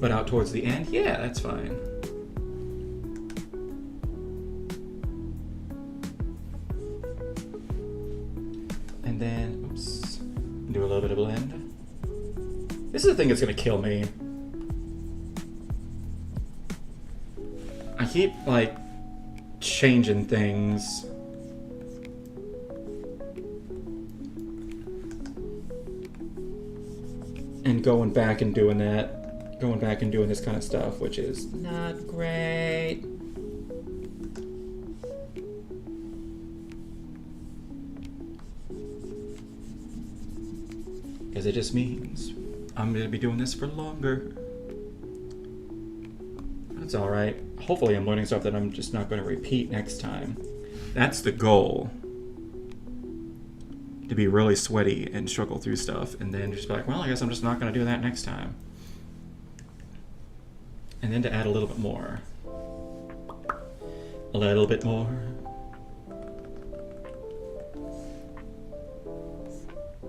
But out towards the end, yeah, that's fine. And then, oops, do a little bit of blend. This is the thing that's gonna kill me. I keep, like, changing things. And going back and doing that. Going back and doing this kind of stuff, which is not great. Because it just means I'm going to be doing this for longer. That's alright. Hopefully I'm learning stuff that I'm just not going to repeat next time. That's the goal. To be really sweaty and struggle through stuff and then just be like, well, I guess I'm just not going to do that next time. And then to add a little bit more. A little bit more.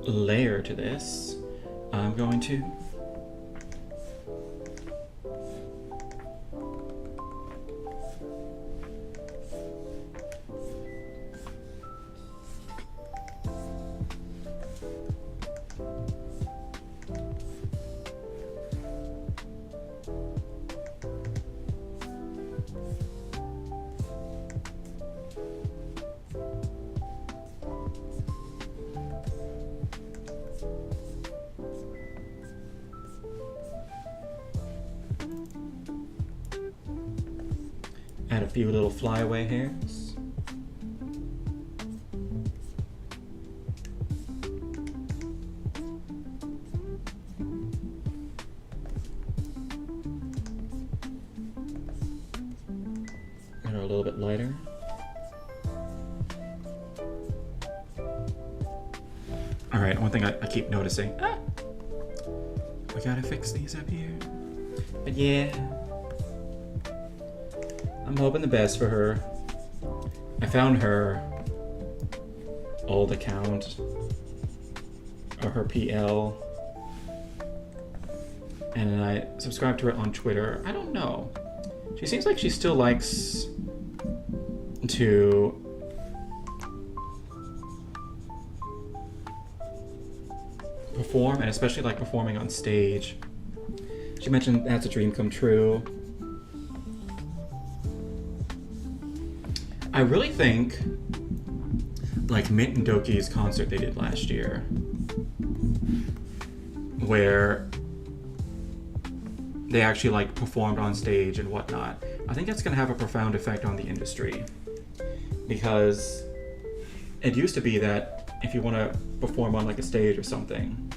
Layer to this. I'm going to add a few little flyaway hairs. And a little bit lighter. Alright, one thing I keep noticing. We gotta fix these up here. But yeah. I'm hoping the best for her. I found her old account, or her PL, and I subscribed to her on Twitter. I don't know. She seems like she still likes to perform, and especially like performing on stage. She mentioned that's a dream come true. I really think, like Mint and Doki's concert they did last year, where they actually like performed on stage and whatnot, I think that's going to have a profound effect on the industry. Because it used to be that if you want to perform on like a stage or something,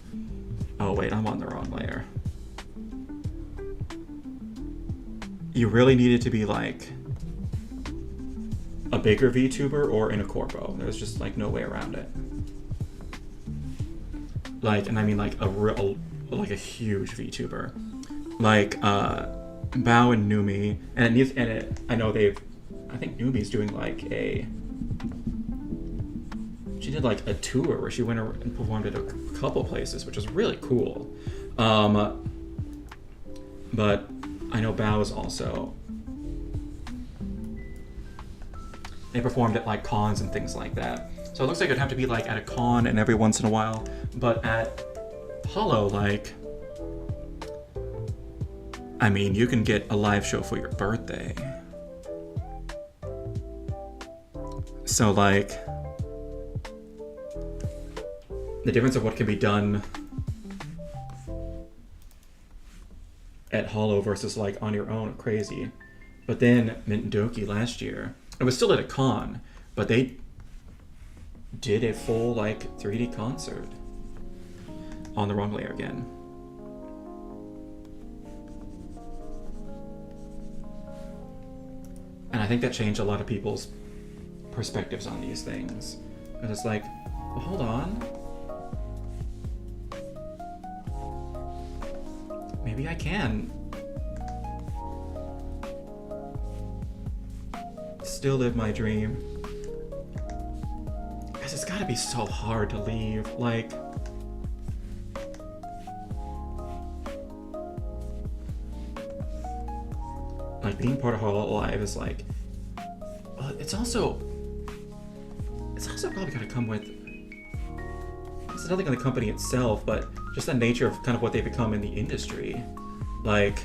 oh wait, I'm on the wrong layer. You really needed to be like a bigger VTuber or in a corpo. There's just like no way around it. Like, and I mean like like a huge VTuber, like Bao and Numi, I know I think Numi's doing like she did like a tour where she went and performed at a couple places, which is really cool. But I know Bao is also. They performed at like cons and things like that. So it looks like it'd have to be like at a con and every once in a while. But at Hollow, like, I mean, you can get a live show for your birthday. So like, the difference of what can be done at Hollow versus like on your own are crazy. But then Mint and Doki last year, it was still at a con, but they did a full like 3D concert on the wrong layer again. And I think that changed a lot of people's perspectives on these things. And it's like, well, hold on. Maybe I can still live my dream. Because it's gotta be so hard to leave. Like, like being part of Hololive is like, it's also probably gonna come with, it's nothing on the company itself, but just the nature of kind of what they become in the industry. Like,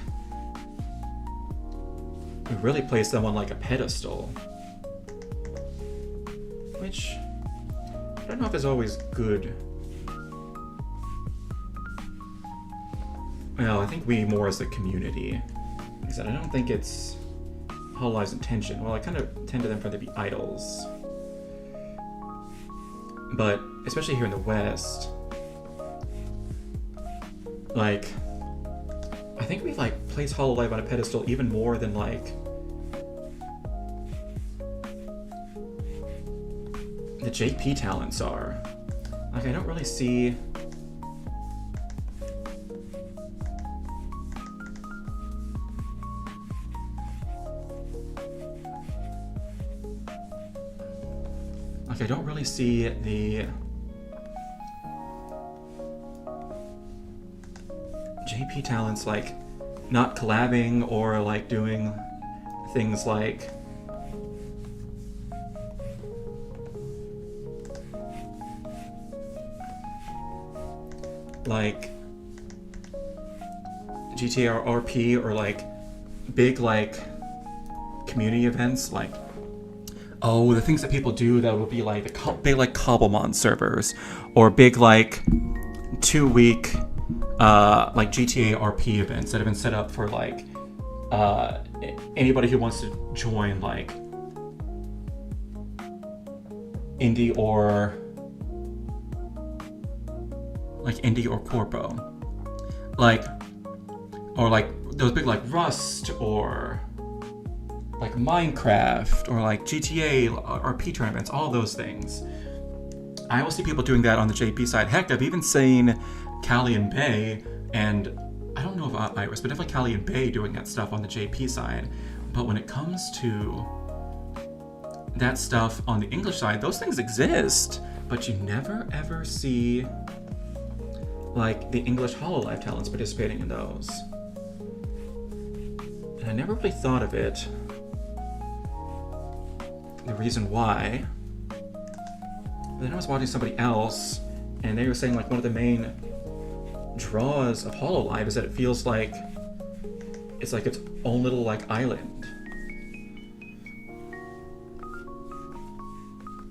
we really place them on like a pedestal, which I don't know if is always good. Well, I think we more as the community. Like I said, I don't think it's Hololive's intention. Well, I kind of tend to them for them to be idols. But, especially here in the West, like, I think we like place Hololive on a pedestal even more than like the JP talents are. Like, I don't really see I don't really see the JP talents like not collabing or like doing things like GTA RP or like big like community events like the things that people do that would be like the big like Cobblemon servers or big like 2-week like GTA RP events that have been set up for like anybody who wants to join like indie or corpo, like or like those big like Rust or like Minecraft or like GTA RP tournaments, all those things. I will see people doing that on the JP side. Heck, I've even seen Callie and Bay, and I don't know about Iris, but definitely Callie and Bay doing that stuff on the JP side. But when it comes to that stuff on the English side, those things exist, but you never ever see like the English Hololive talents participating in those. And I never really thought of it. The reason why. But then I was watching somebody else, and they were saying like one of the main draws of Hololive is that it feels like it's like its own little like island.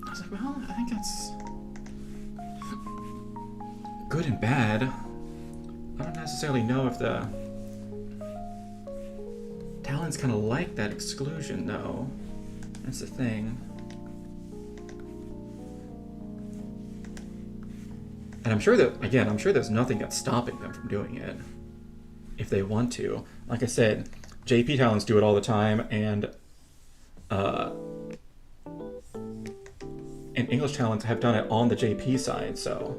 I was like, well, I think that's good and bad. I don't necessarily know if the talents kind of like that exclusion though. That's the thing. And I'm sure there's nothing that's stopping them from doing it if they want to. Like I said, JP talents do it all the time, and English talents have done it on the JP side, so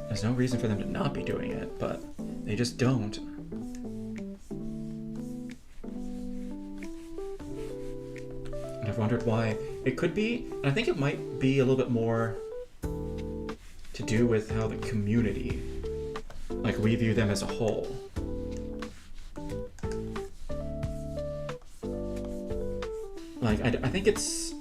there's no reason for them to not be doing it, but they just don't. And I've wondered why. It could be, and I think it might be a little bit more to do with how the community, like we view them as a whole. Like, I think it's...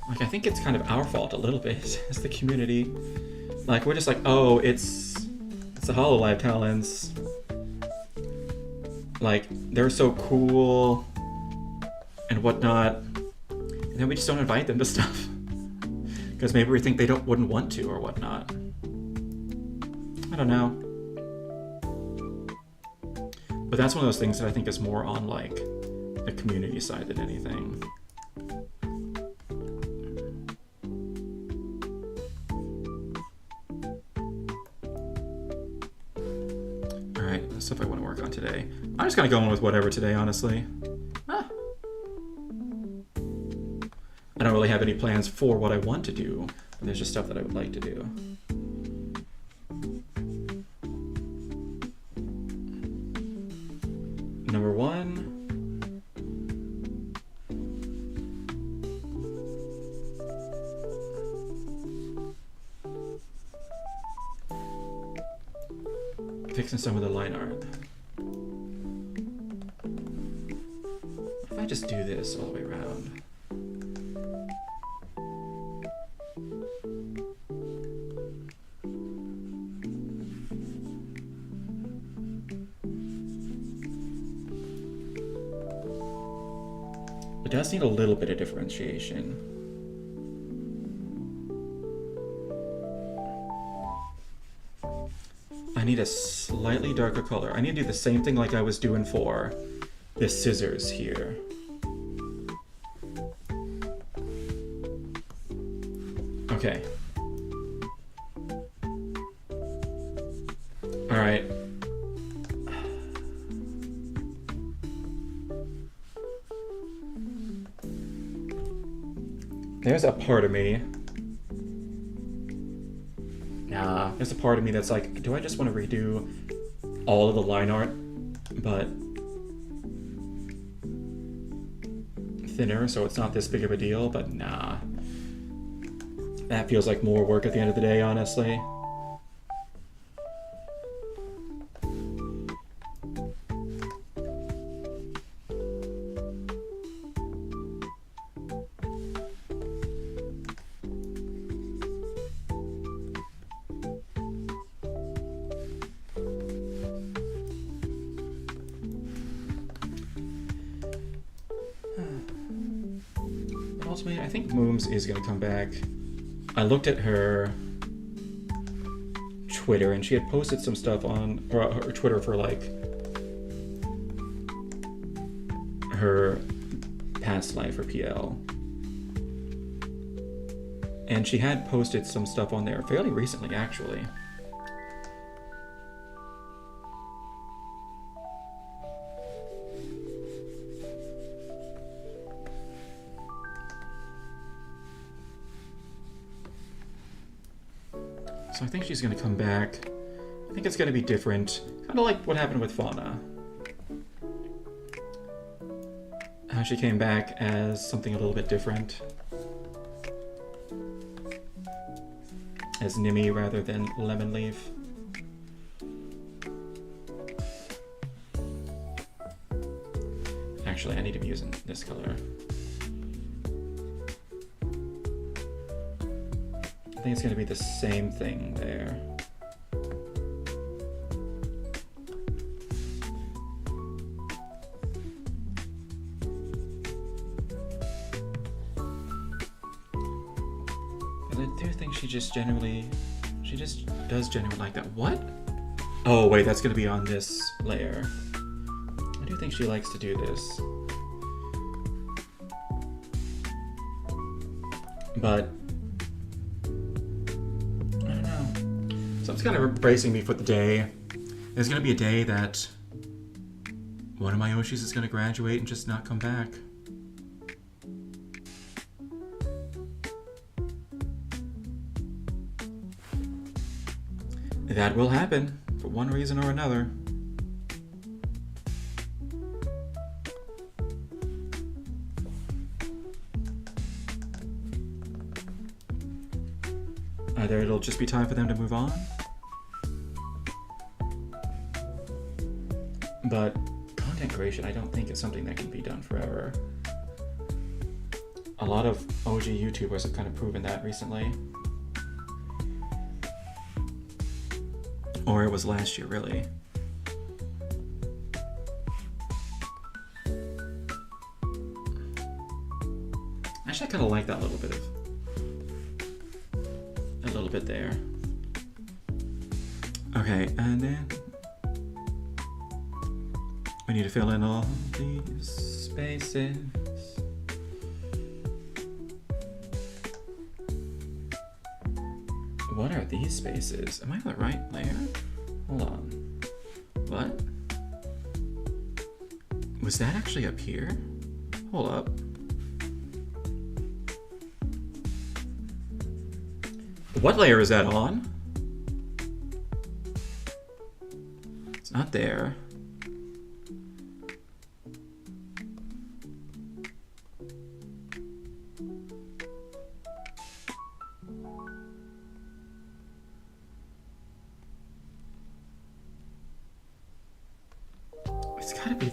Like, I think it's kind of our fault a little bit as the community. Like, we're just like, oh, it's the Hololive talents. Like, they're so cool and whatnot. And then we just don't invite them to stuff. Because maybe we think they wouldn't want to or whatnot. I don't know. But that's one of those things that I think is more on, like, the community side than anything. Alright, that's stuff I want to work on today. I'm just kind of going with whatever today, honestly. I don't really have any plans for what I want to do, but there's just stuff that I would like to do. Number one. fixing some of the line art. What if I just do this all the way around? It does need a little bit of differentiation. I need a slightly darker color. I need to do the same thing like I was doing for this scissors here. Okay. All right. There's a part of me. Nah, there's a part of me that's like, do I just want to redo all of the line art, but thinner so it's not this big of a deal? But nah. That feels like more work at the end of the day, honestly. Ultimately, I think Mooms is going to come back. I looked at her Twitter, and she had posted some stuff on her Twitter for like her past life, or PL. And she had posted some stuff on there fairly recently, actually. So I think she's going to come back. I think it's going to be different. Kind of like what happened with Fauna. How she came back as something a little bit different. As Nimmy rather than Lemon Leaf. Actually, I need to be using this color. I think it's going to be the same thing there. And I do think she just does genuinely like that. What? Oh wait, that's going to be on this layer. I do think she likes to do this. But so it's kind of bracing me for the day. There's going to be a day that one of my Yoshis is going to graduate and just not come back. That will happen for one reason or another. Either it'll just be time for them to move on, but content creation I don't think is something that can be done forever. A lot of OG YouTubers have kind of proven that recently. Or it was last year, really. Actually, I kind of like that little bit there. Okay, and then we need to fill in all these spaces. What are these spaces? Am I on the right layer? Hold on. What? Was that actually up here? Hold up. What layer is that on? It's not there.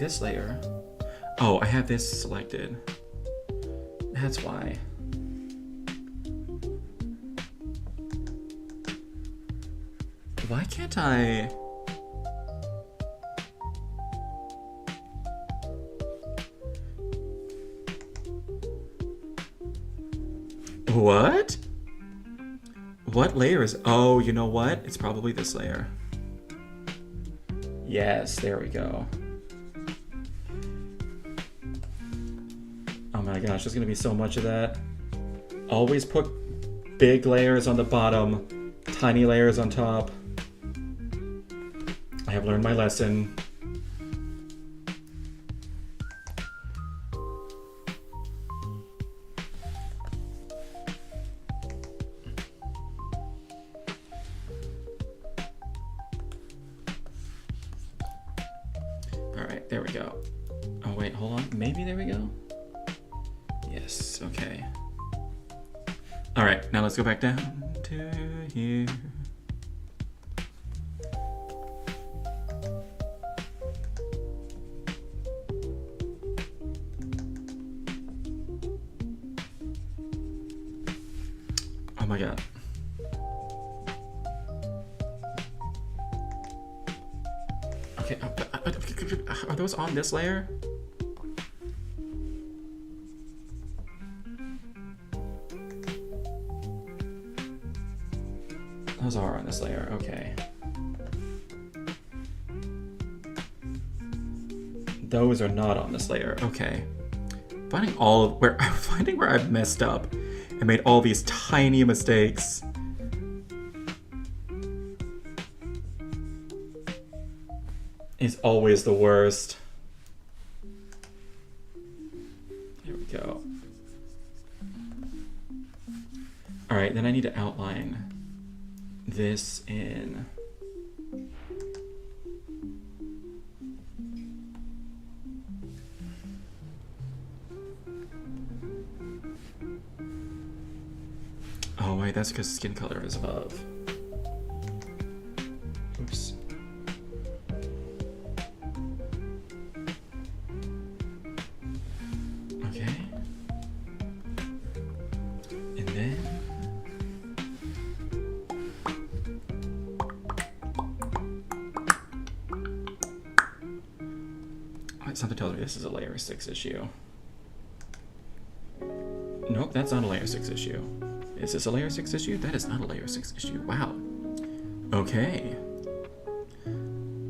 this layer. Oh, I have this selected. That's why. Why can't I? What? What layer is? Oh, you know what? It's probably this layer. Yes, there we go. Oh my gosh, there's gonna be so much of that. Always put big layers on the bottom, tiny layers on top. I have learned my lesson. All right, there we go. Oh wait, hold on. Maybe there we go. Yes, okay. All right, now let's go back down to here. Oh my god. Okay, are those on this layer? Those are on this layer, okay. Those are not on this layer, okay. Finding where I've messed up and made all these tiny mistakes. Is always the worst. There we go. All right, then I need to outline this in. Oh wait, that's because skin color is above. Oops. Okay. And then something tells me this is a layer 6 issue. Nope, that's not a layer 6 issue. Is this a layer 6 issue? That is not a layer 6 issue. Wow. Okay.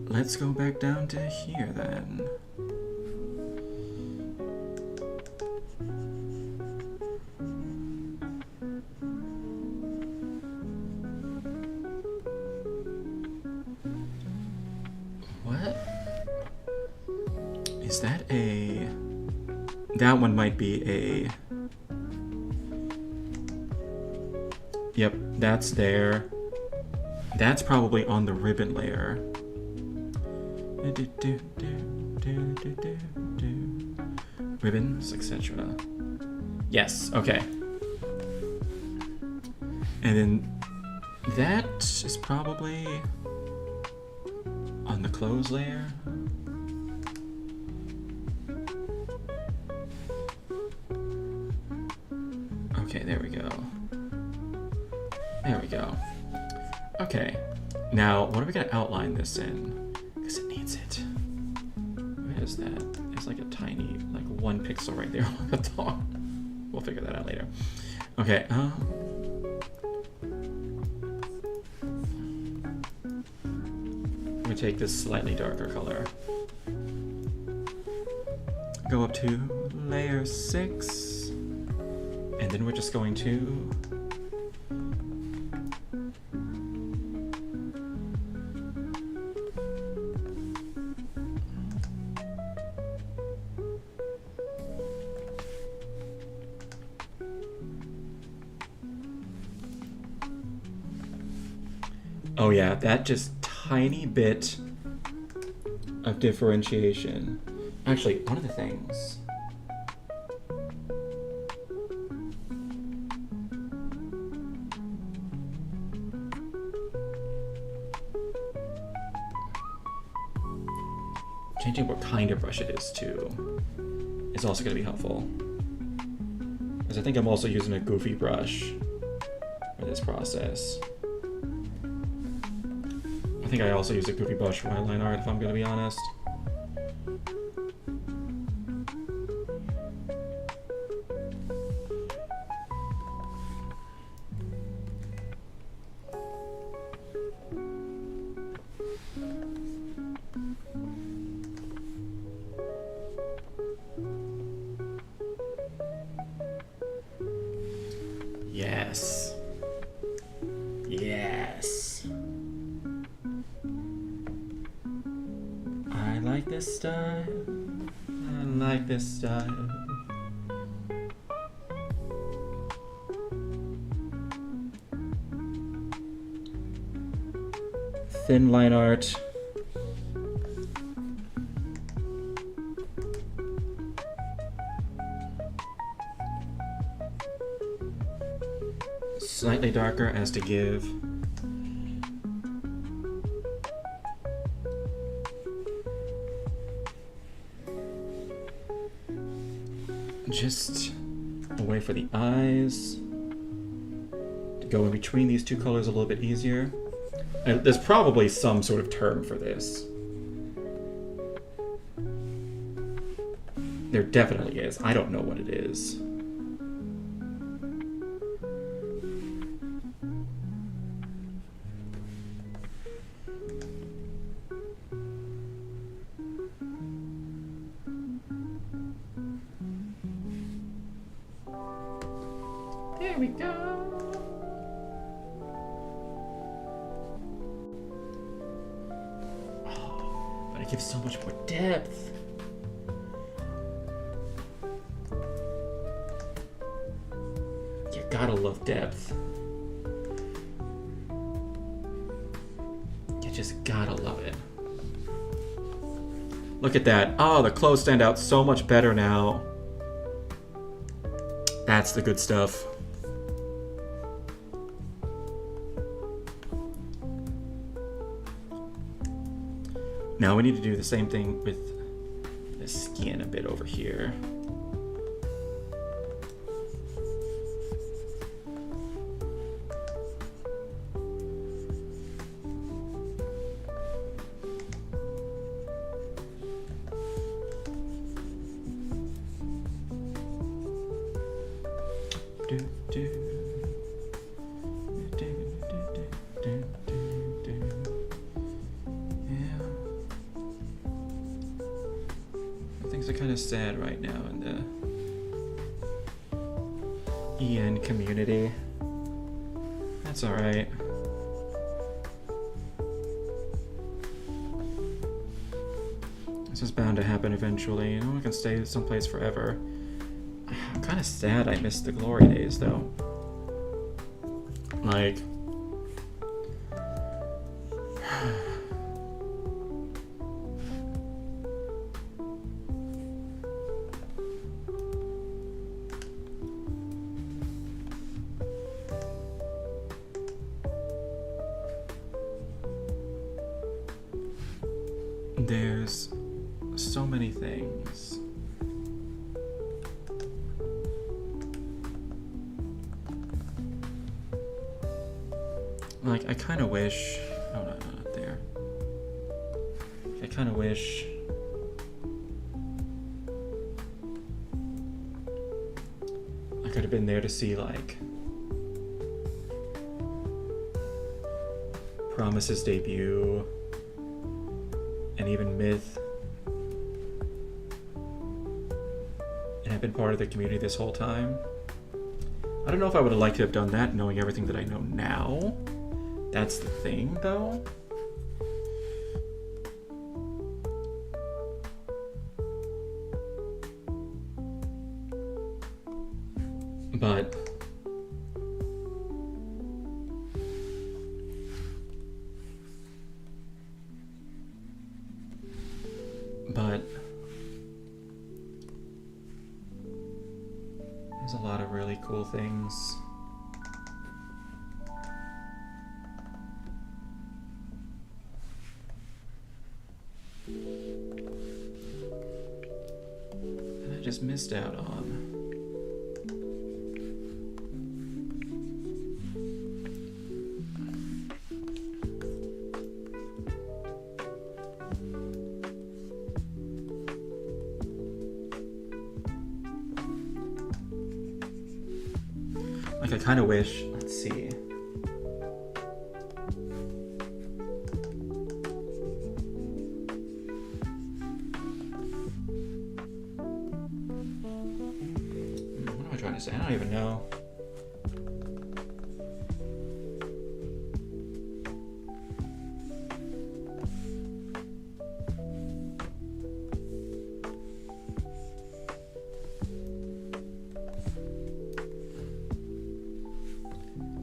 Let's go back down to here then. What? Is that a... That one might be a... Yep, that's there. That's probably on the ribbon layer. Ribbons, etc. Yes, okay. And then that is probably on the clothes layer. Okay, there we go. There we go. Okay. Now, what are we gonna outline this in? Because it needs it. Where is that? It's like a tiny, like 1 pixel right there on the top. We'll figure that out later. Okay, I'm gonna take this slightly darker color. Go up to layer 6. And then we're just going to oh yeah, that just tiny bit of differentiation. Actually, one of the things. changing what kind of brush it is too is also going to be helpful. Because I think I'm also using a goofy brush for this process. I think I also use a goofy brush for my line art, if I'm going to be honest. Yes. Yes. I like this style. I like this style. Thin line art. Slightly darker as to give. Just a way for the eyes to go in between these two colors a little bit easier. And there's probably some sort of term for this. There definitely is. I don't know what it is. There we go. Oh, but it gives so much more depth. You gotta love depth. You just gotta love it. Look at that. Oh, the clothes stand out so much better now. That's the good stuff. Now we need to do the same thing with the skin a bit over here. Things are kind of sad right now in the EN community. That's alright. This is bound to happen eventually. No one can stay someplace forever. I'm kind of sad I missed the glory days though. Like... There's so many things. Like, I kind of wish... Oh, no, not there. I kind of wish... I could have been there to see, like... Promise's debut... and even Myth, and have been part of the community this whole time. I don't know if I would have liked to have done that knowing everything that I know now. That's the thing, though. But... there's a lot of really cool things. just missed out on. Like, I kind of wish, let's see. What am I trying to say? I don't even know.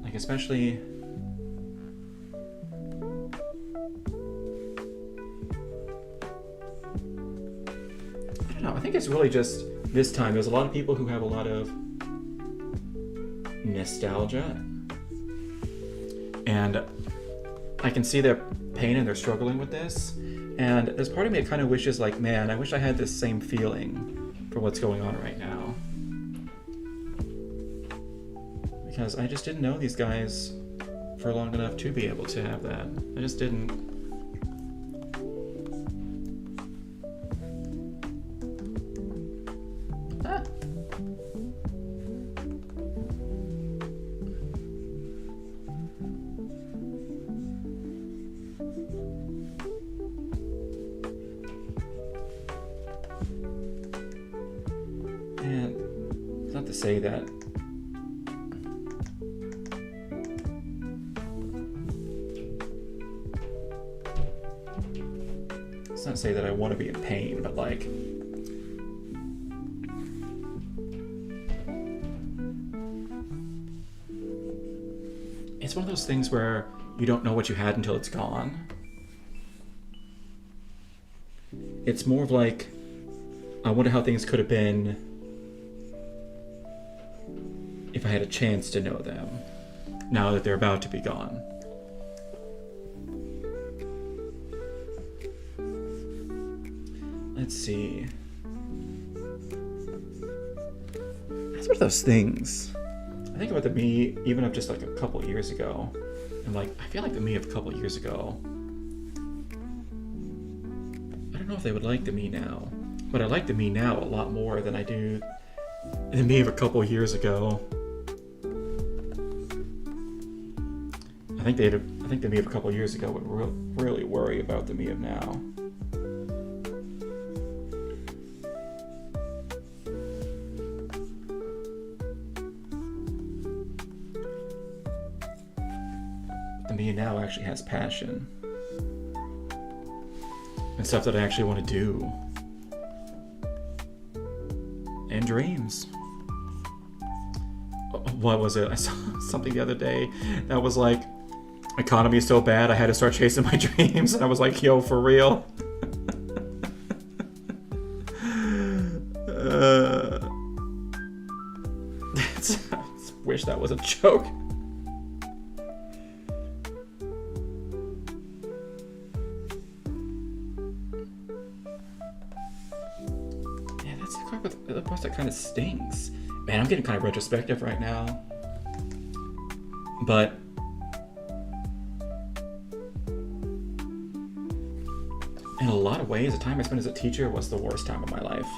Like, especially I don't know, I think it's really just this time there's a lot of people who have a lot of nostalgia, and I can see their pain and they're struggling with this, and there's part of me that kind of wishes, like, man, I wish I had this same feeling for what's going on right now, because I just didn't know these guys for long enough to be able to have that. I just didn't. Ah. And it's not to say that it's not to say that I want to be in pain, but like, it's one of those things where you don't know what you had until it's gone. It's more of like, I wonder how things could have been if I had a chance to know them, now that they're about to be gone. Let's see. That's one of those things. I think about the me even of just like a couple years ago. And like, I feel like the me of a couple years ago, I don't know if they would like the me now, but I like the me now a lot more than I do the me of a couple years ago. I think the me of a couple years ago would really worry about the me of now. The me now actually has passion and stuff that I actually want to do, and dreams. What was it? I saw something the other day that was like, economy is so bad I had to start chasing my dreams, and I was like, yo, for real? I wish that was a joke. Yeah, that's the part that kind of stings. Man, I'm getting kind of retrospective right now. But in a lot of ways, the time I spent as a teacher was the worst time of my life.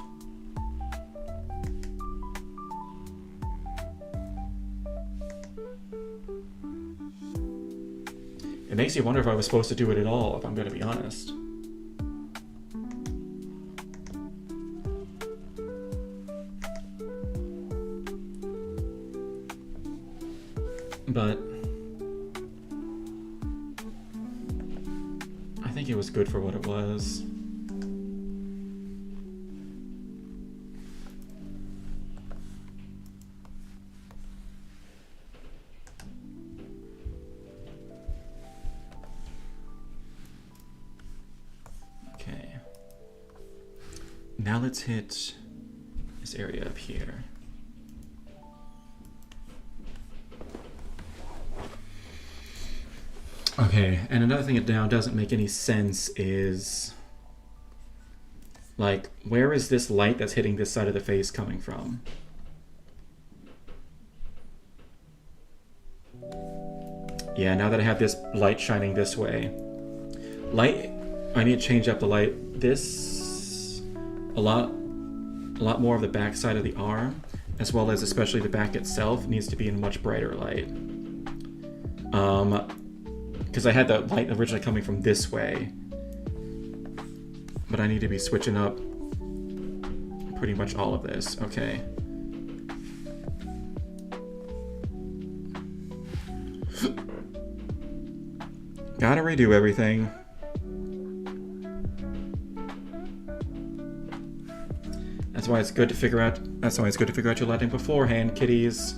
It makes you wonder if I was supposed to do it at all, if I'm going to be honest. But I think it was good for what it was. Okay. Now let's hit this area up here. Okay, and another thing that now doesn't make any sense is Like, where is this light that's hitting this side of the face coming from? Yeah, now that I have this light shining this way. Light, I need to change up the light. This, a lot more of the back side of the arm, as well as especially the back itself, needs to be in much brighter light. Because I had the light originally coming from this way. But I need to be switching up pretty much all of this. Okay. Gotta redo everything. That's why it's good to figure out. That's why it's good to figure out your lighting beforehand, kiddies.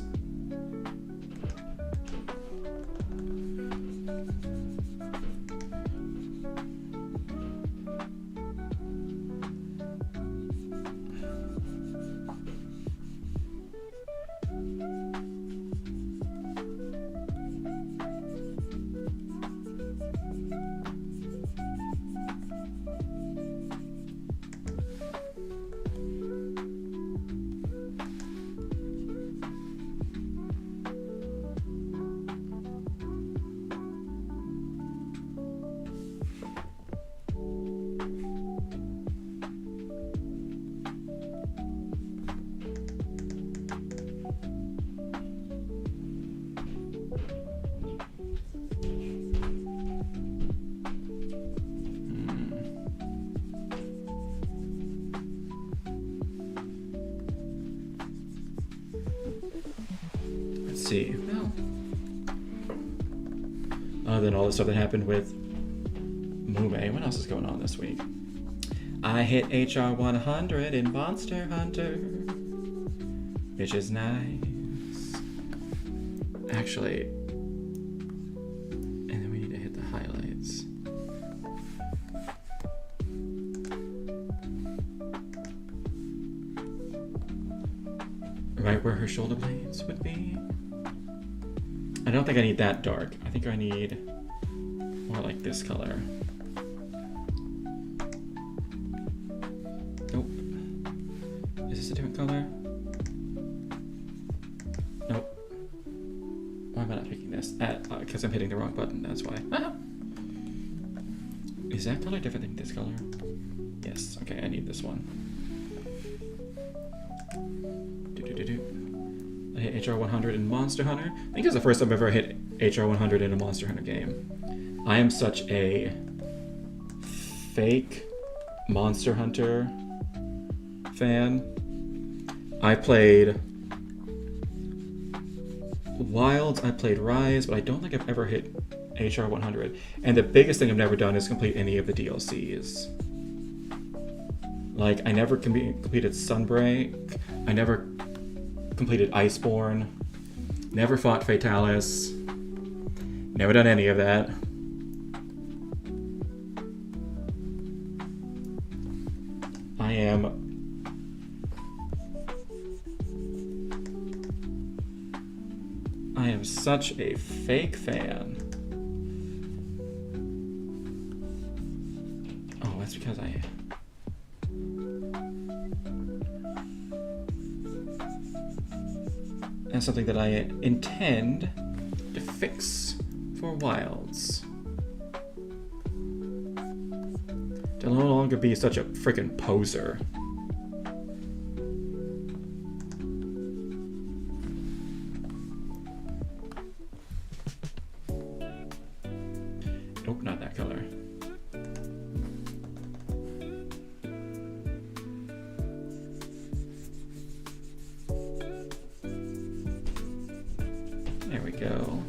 See. No. Other than all the stuff that happened with Mume, what else is going on this week? I hit HR 100 in Monster Hunter, which is nice. Actually, and then we need to hit the highlights. Right where her shoulder blades would be. I don't think I need that dark. I think I need more like this color. Nope. Is this a different color? Nope. Why am I not picking this? Because I'm hitting the wrong button, that's why. Ah! Is that color different than this color? Yes, okay, I need this one. I hit HR 100 in Monster Hunter. I think it's the first time I've ever hit HR 100 in a Monster Hunter game. I am such a fake Monster Hunter fan. I played Wilds, I played Rise, but I don't think I've ever hit HR 100. And the biggest thing I've never done is complete any of the DLCs. Like, I never completed Sunbreak. I never completed Iceborne. Never fought Fatalis. Never done any of that. I am such a fake fan. Oh, that's because that's something that I intend to fix for Wilds. To no longer be such a freaking poser. Nope, not that color. There we go.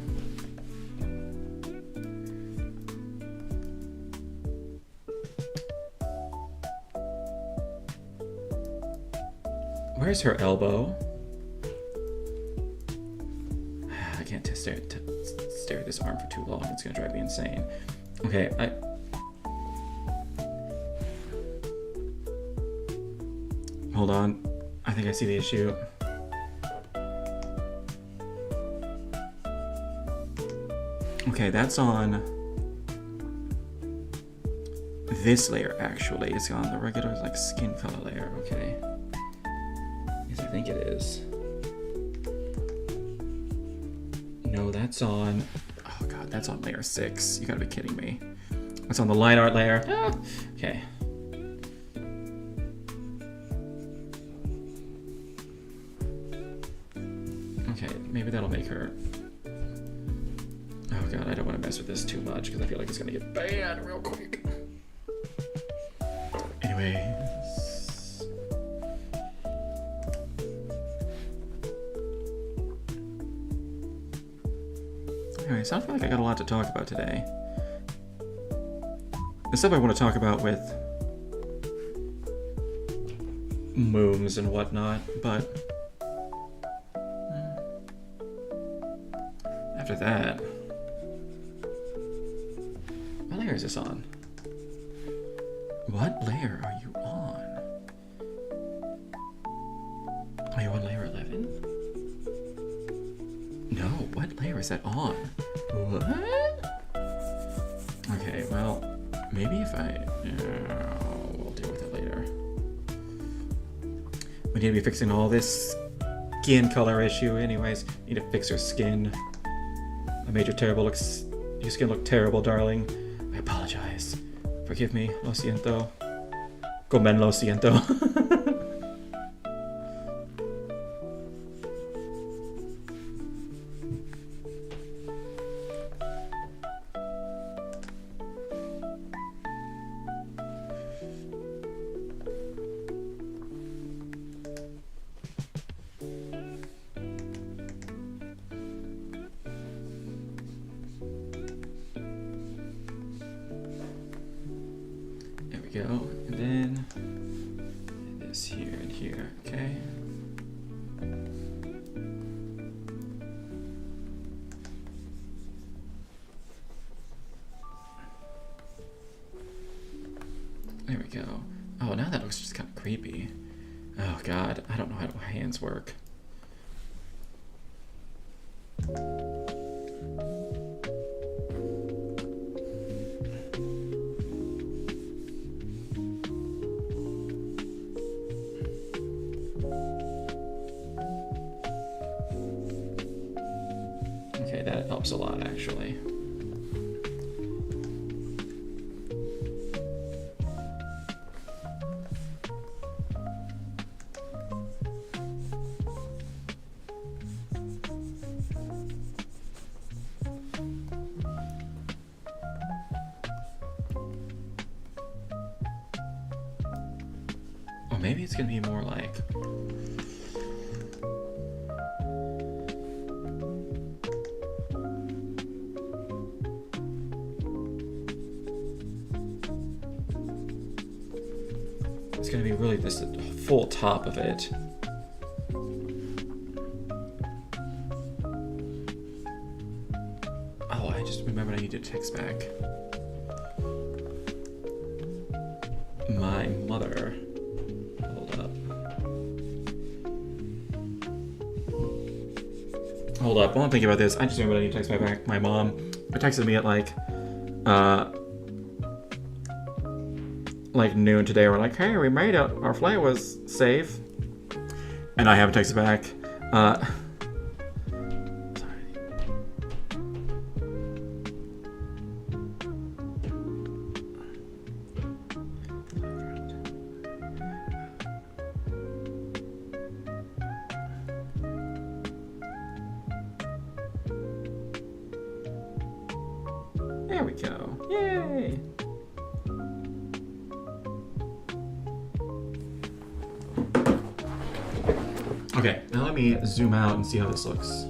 Where's her elbow? I can't stare at this arm for too long. It's gonna drive me insane. Okay, hold on. I think I see the issue. Okay, that's on this layer actually is on the regular like skin color layer. Okay. Yes, I think it is. No, that's on. Oh god, that's on layer 6. You gotta be kidding me. It's on the line art layer. Ah, okay. Okay, maybe that'll make her. Oh god, I don't want to mess with this too much because I feel like it's gonna get bad real quick. Anyways. Anyways, I feel like I got a lot to talk about today. The stuff I want to talk about with mooms and whatnot, but after that, what layer is this on? What layer are you on? Are you on layer 11? No, what layer is that on? What? Okay, well, maybe if I... we'll deal with it later. We need to be fixing all this skin color issue anyways. Need to fix her skin. I made your skin look terrible, darling. I apologize. Forgive me, lo siento. Comen lo siento. Go, and then this here and here, okay? There we go. Oh, now that looks just kind of creepy. Oh god, I don't know how hands work. That helps a lot, actually. Or maybe it's gonna be more like... It's gonna be really this full top of it. Oh, I just remembered I need to text back. My mother. Hold up. Hold up. While I'm thinking about this, I just remembered I need to text back my mom. It texted me at like noon today. We're like, hey, we made it. Our flight was safe. And I haven't texted back. There we go. Yay! Okay, now let me zoom out and see how this looks.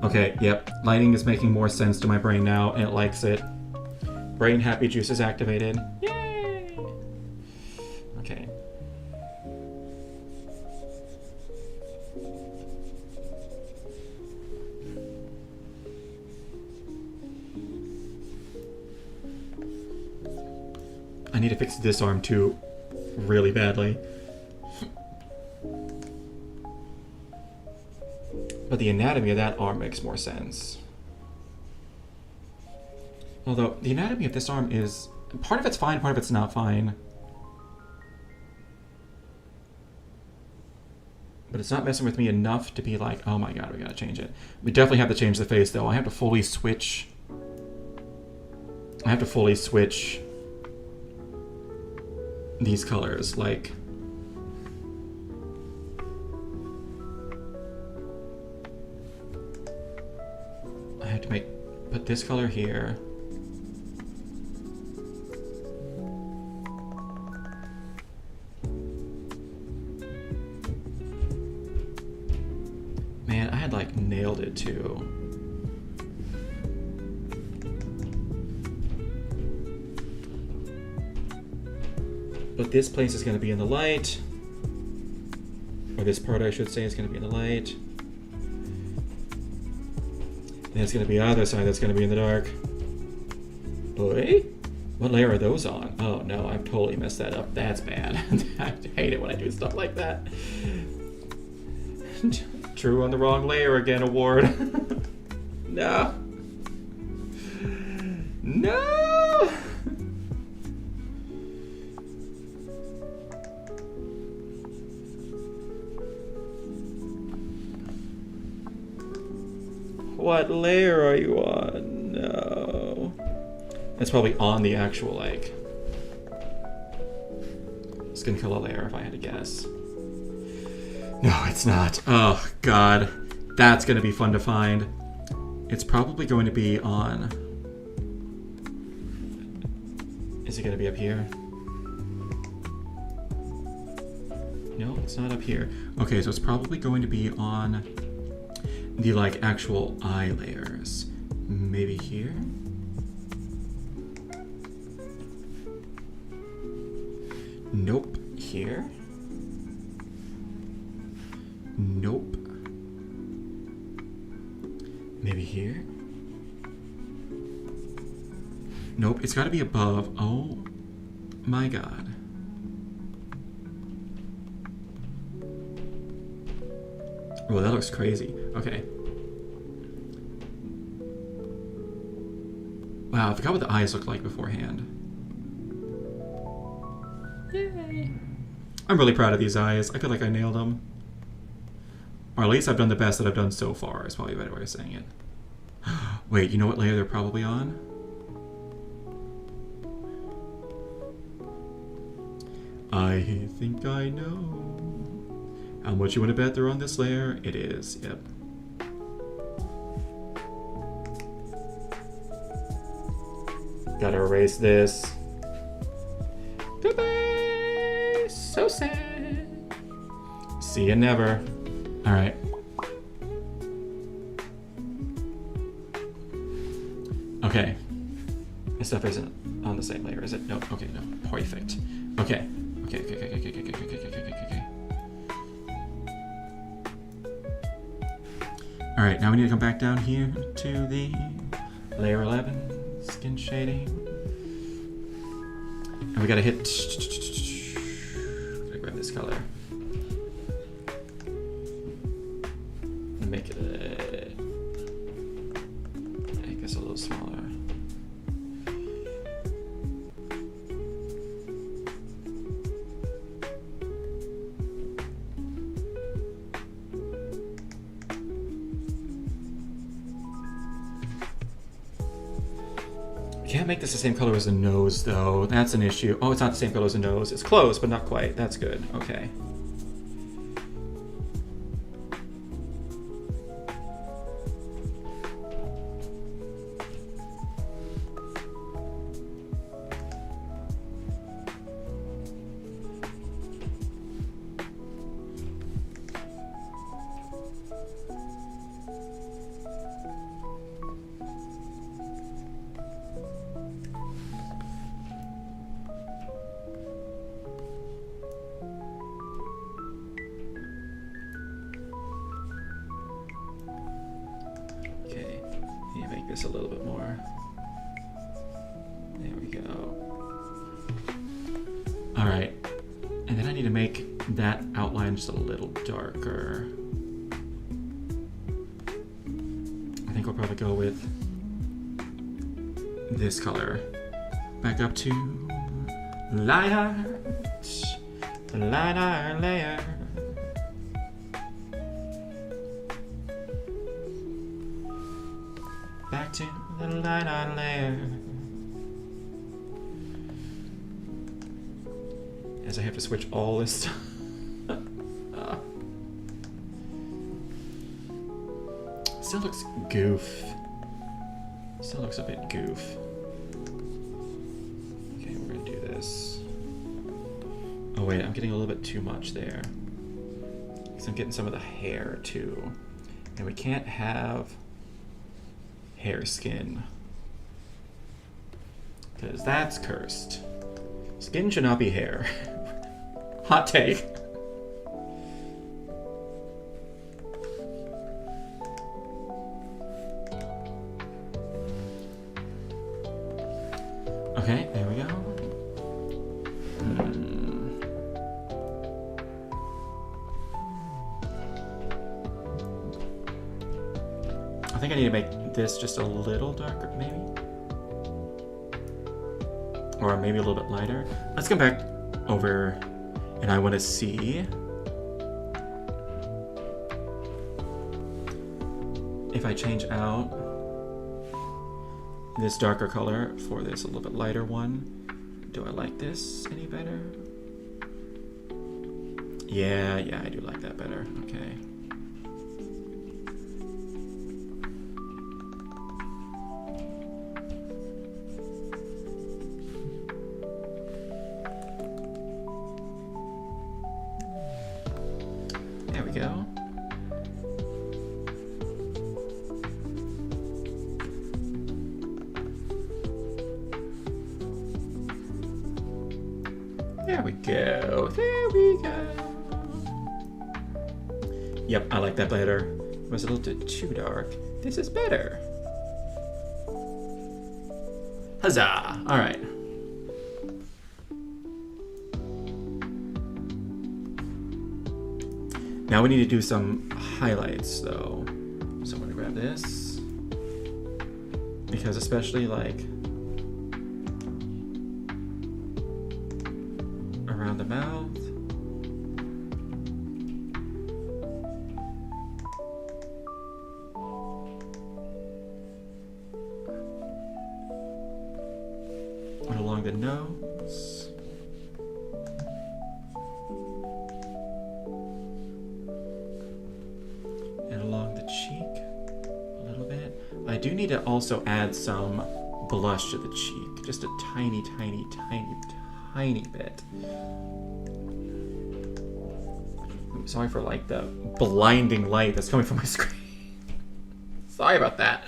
Okay, yep, lighting is making more sense to my brain now, and it likes it. Brain happy juice is activated. Yay! Okay. I need to fix this arm too, really badly. But the anatomy of that arm makes more sense. Although, the anatomy of this arm is part of it's fine, part of it's not fine. But it's not messing with me enough to be like, oh my god, we gotta change it. We definitely have to change the face though. I have to fully switch. These colors, like. I have to put this color here. Man, I had like nailed it too. But this place is going to be in the light. Or this part, I should say, is going to be in the light. And it's going to be the other side that's going to be in the dark. Wait? What layer are those on? Oh no, I've totally messed that up. That's bad. I hate it when I do stuff like that. Drew on the wrong layer again, award. No. No! What layer are you on? No. It's probably on the actual, like, skin color layer, if I had to guess. No, it's not. Oh, God. That's going to be fun to find. It's probably going to be on... Is it going to be up here? No, it's not up here. Okay, so it's probably going to be on the, like, actual eye layers. Maybe here? Nope. Here? Nope. Maybe here? Nope, it's gotta be above. Oh my god. Oh, that looks crazy. Okay. Wow, I forgot what the eyes looked like beforehand. Yay. I'm really proud of these eyes. I feel like I nailed them. Or at least I've done the best that I've done so far, is probably a better way of saying it. Wait, you know what layer they're probably on? I think I know. How much you want to bet they're on this layer? It is, yep. Gotta erase this. Goodbye! So sad. See you never. Alright. Okay. This stuff isn't on the same layer, is it? No. Okay, no. Perfect. Okay. Okay. Alright, now we need to come back down here to the layer 11 skin shading. And we gotta hit. Gotta grab this color. And make it I guess a little smaller. Can't make this the same color as the nose, though. That's an issue. Oh, it's not the same color as the nose. It's close, but not quite. That's good. Okay. This a little bit more. There we go. All right, and then I need to make that outline just a little darker. I think we'll probably go with this color, Back up to light art, light art layer. Back to the light art layer. As I have to switch all this stuff. Still looks goof. Still looks a bit goof. Okay, we're gonna do this. Oh wait, I'm getting a little bit too much there. Because I'm getting some of the hair too. And we can't have hair skin. Because that's cursed. Skin should not be hair. Hot take. Okay, there we go. I think I need to make this just a little darker, maybe? Or maybe a little bit lighter. Let's come back over, and I want to see if I change out this darker color for this a little bit lighter one. Do I like this any better? Yeah, I do like that better. Okay. There we go. There we go. There we go. Yep, I like that better. It was a little bit too dark. This is better. Huzzah! All right. Now we need to do some highlights though. So I'm gonna grab this. Because especially like around the mouth. And along the nose. And along the cheek a little bit. I do need to also add some blush to the cheek. Just a tiny, tiny, tiny, tiny bit. I'm sorry for like the blinding light that's coming from my screen. Sorry about that.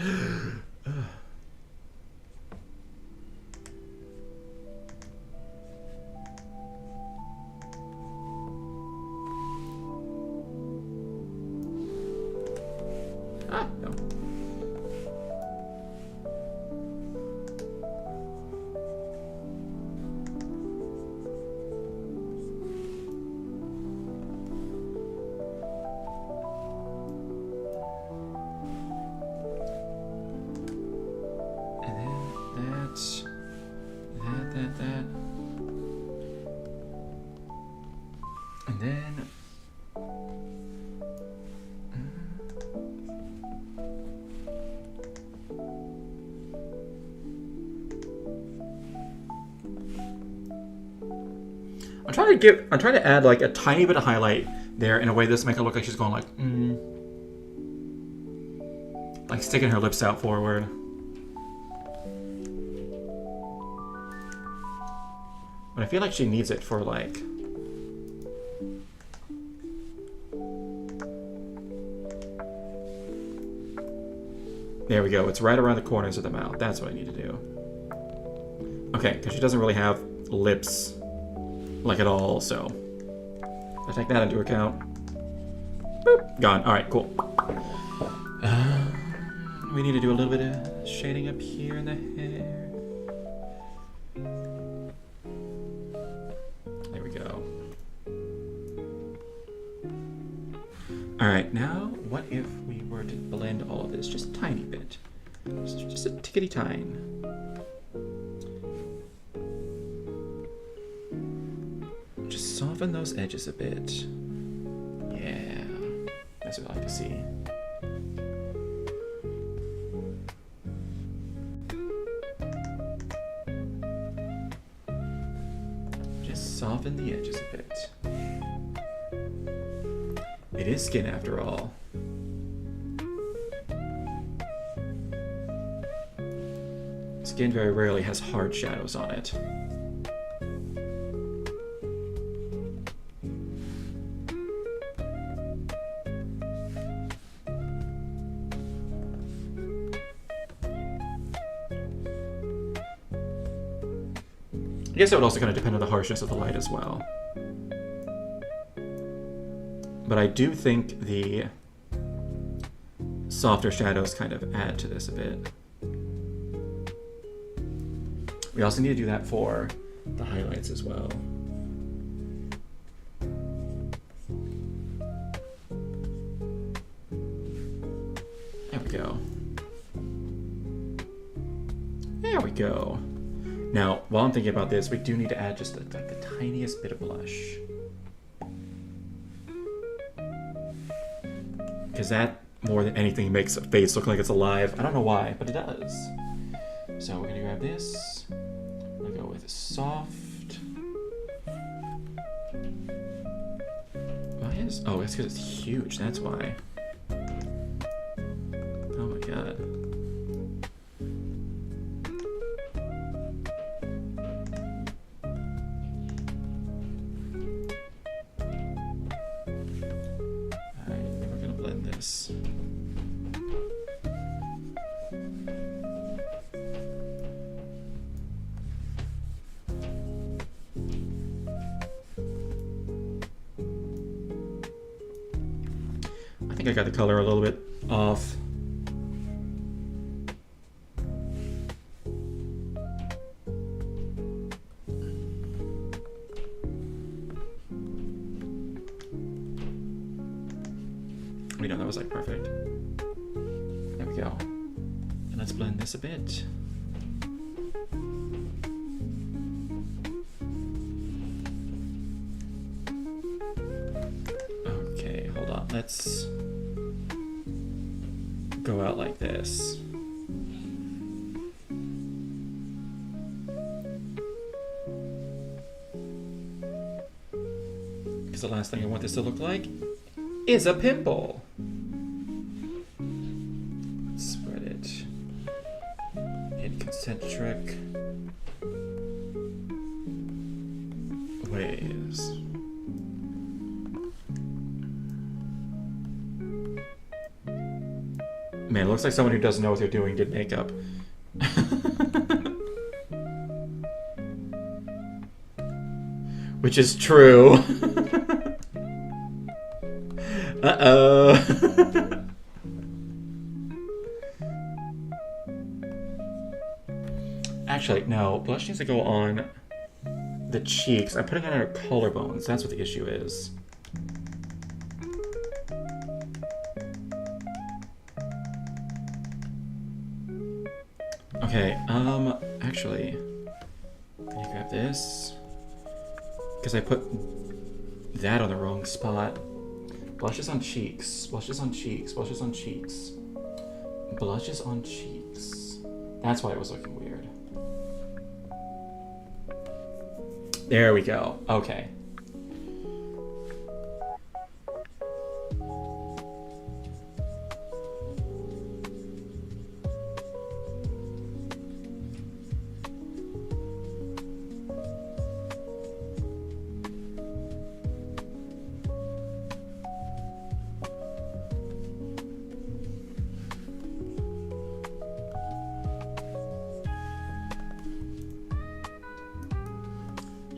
No. And then that. And then I'm trying to add like a tiny bit of highlight there in a way this make it look like she's going like sticking her lips out forward. But I feel like she needs it for like there we go. It's right around the corners of the mouth. That's what I need to do. Okay, because she doesn't really have lips like at all, so I take that into account. Boop, gone. All right, cool. We need to do a little bit of shading up here in the hair. There we go. All right, now what if we were to blend all of this just a tiny bit? Just a tickety tine. soften those edges a bit. Yeah, that's what I like to see. Just soften the edges a bit. It is skin after all. Skin very rarely has hard shadows on it. I guess it would also kind of depend on the harshness of the light as well. But I do think the softer shadows kind of add to this a bit. We also need to do that for the highlights as well. There we go. There we go. Now, while I'm thinking about this, we do need to add just like the tiniest bit of blush. Because that, more than anything, makes a face look like it's alive. I don't know why, but it does. So we're gonna grab this. We'll go with soft. Why is? Oh, it's because it's huge. That's why. Oh my god. I got the color a little bit off. We know that was like perfect. There we go. And let's blend this a bit. Okay, hold on. Let's go out like this. Because the last thing I want this to look like is a pimple. Spread it in concentric ways. Man, it looks like someone who doesn't know what they're doing did makeup. Which is true. Uh-oh. Actually, no. Blush needs to go on the cheeks. I'm putting it on her collarbones. That's what the issue is. Okay, actually, let me grab this, because I put that on the wrong spot. Blushes on cheeks, blushes on cheeks, blushes on cheeks, blushes on cheeks. That's why it was looking weird. There we go, okay.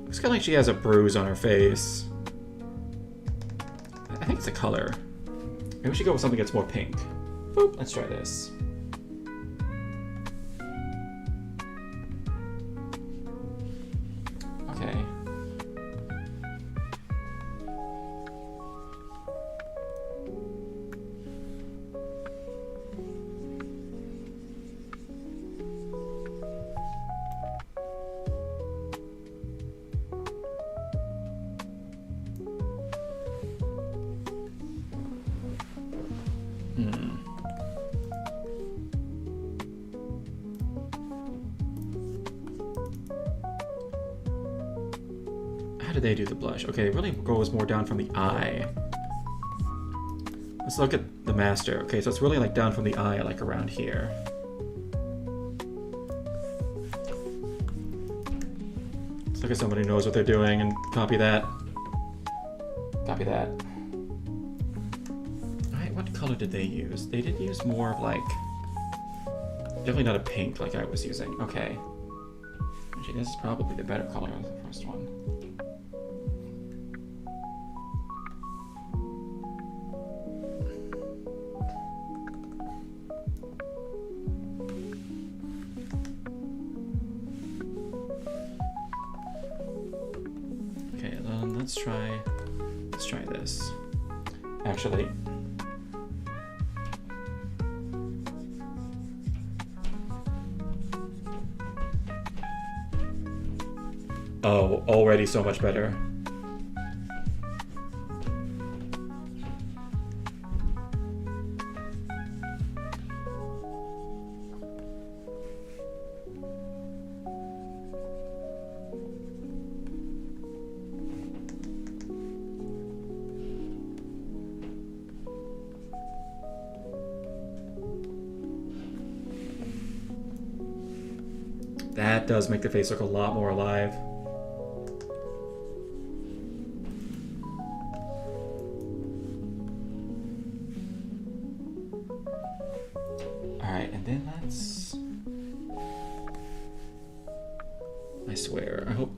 Looks kind of like she has a bruise on her face. I think it's a color. Maybe we should go with something that's more pink. Boop, let's try this. Okay. did they do the blush? Okay, it really goes more down from the eye. Let's look at the master. Okay, so it's really like down from the eye, like around here. Let's look at somebody who knows what they're doing and copy that. Copy that. Alright, what color did they use? They did use more of like... Definitely not a pink like I was using. Okay. Actually, this is probably the better color of the first one. Okay, let's try this. Actually, oh, already so much better. That does make the face look a lot more alive. Alright, and then let's... I swear, I hope...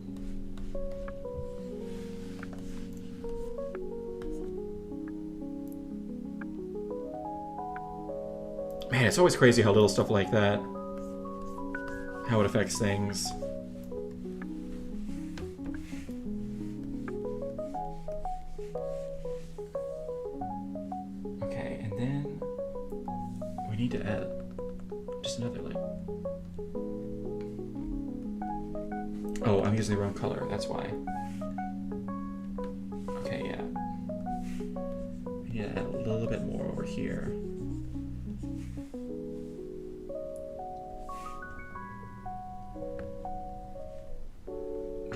Man, it's always crazy how little stuff like that, how it affects things. Okay, and then we need to add just another like... Oh, I'm using the wrong color, that's why. Okay, yeah. Yeah, add a little bit more over here.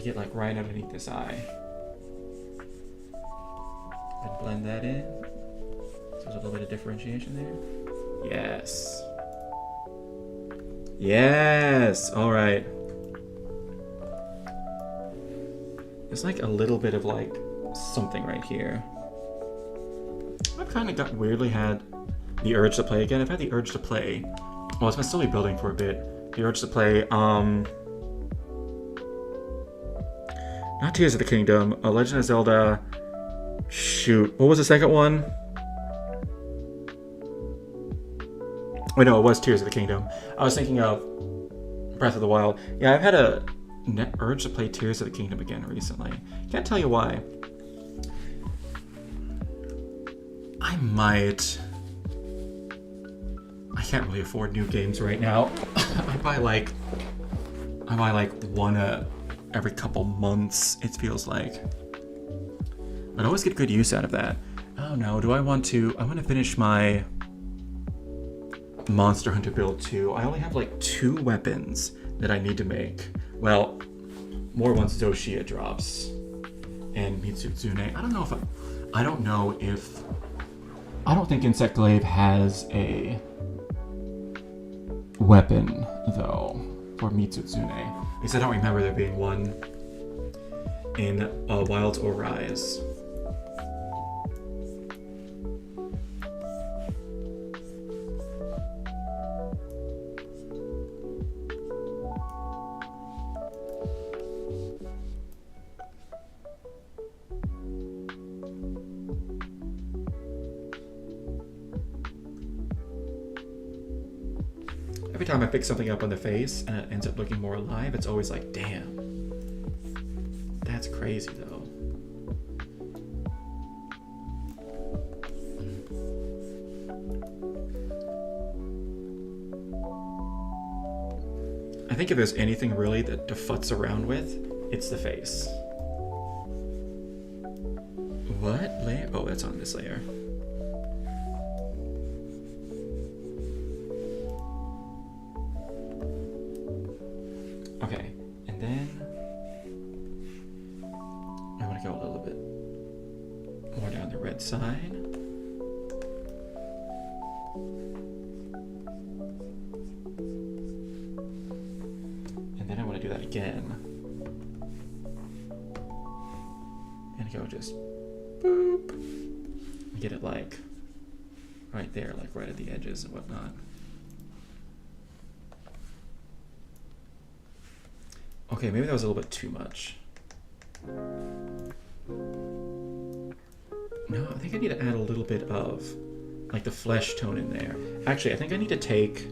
Get like right underneath this eye. And blend that in. So there's a little bit of differentiation there. Yes. Yes! Alright. There's like a little bit of like something right here. I've kind of got weirdly had the urge to play again. I've had the urge to play. Well, it's been slowly building for a bit. The urge to play, not Tears of the Kingdom, A Legend of Zelda. Shoot, what was the second one? Wait, no, it was Tears of the Kingdom. I was thinking of Breath of the Wild. Yeah, I've had a urge to play Tears of the Kingdom again recently. Can't tell you why. I might... I can't really afford new games right now. I buy like one every couple months, it feels like. But I always get good use out of that. Oh no, do I want to finish my Monster Hunter build too. I only have like 2 weapons that I need to make. Well, more once Zoshia drops. And Mitsutsune. I don't think Insect Glaive has a weapon though for Mitsutsune. At least I don't remember there being one in Wilds or Rise. Every time I pick something up on the face and it ends up looking more alive, it's always like, damn. That's crazy though. I think if there's anything really to futz around with, it's the face. What layer? Oh, that's on this layer. Okay, and then again. And go just boop. Get it like right there, like right at the edges and whatnot. Okay, maybe that was a little bit too much. No, I think I need to add a little bit of like the flesh tone in there. Actually, I think I need to take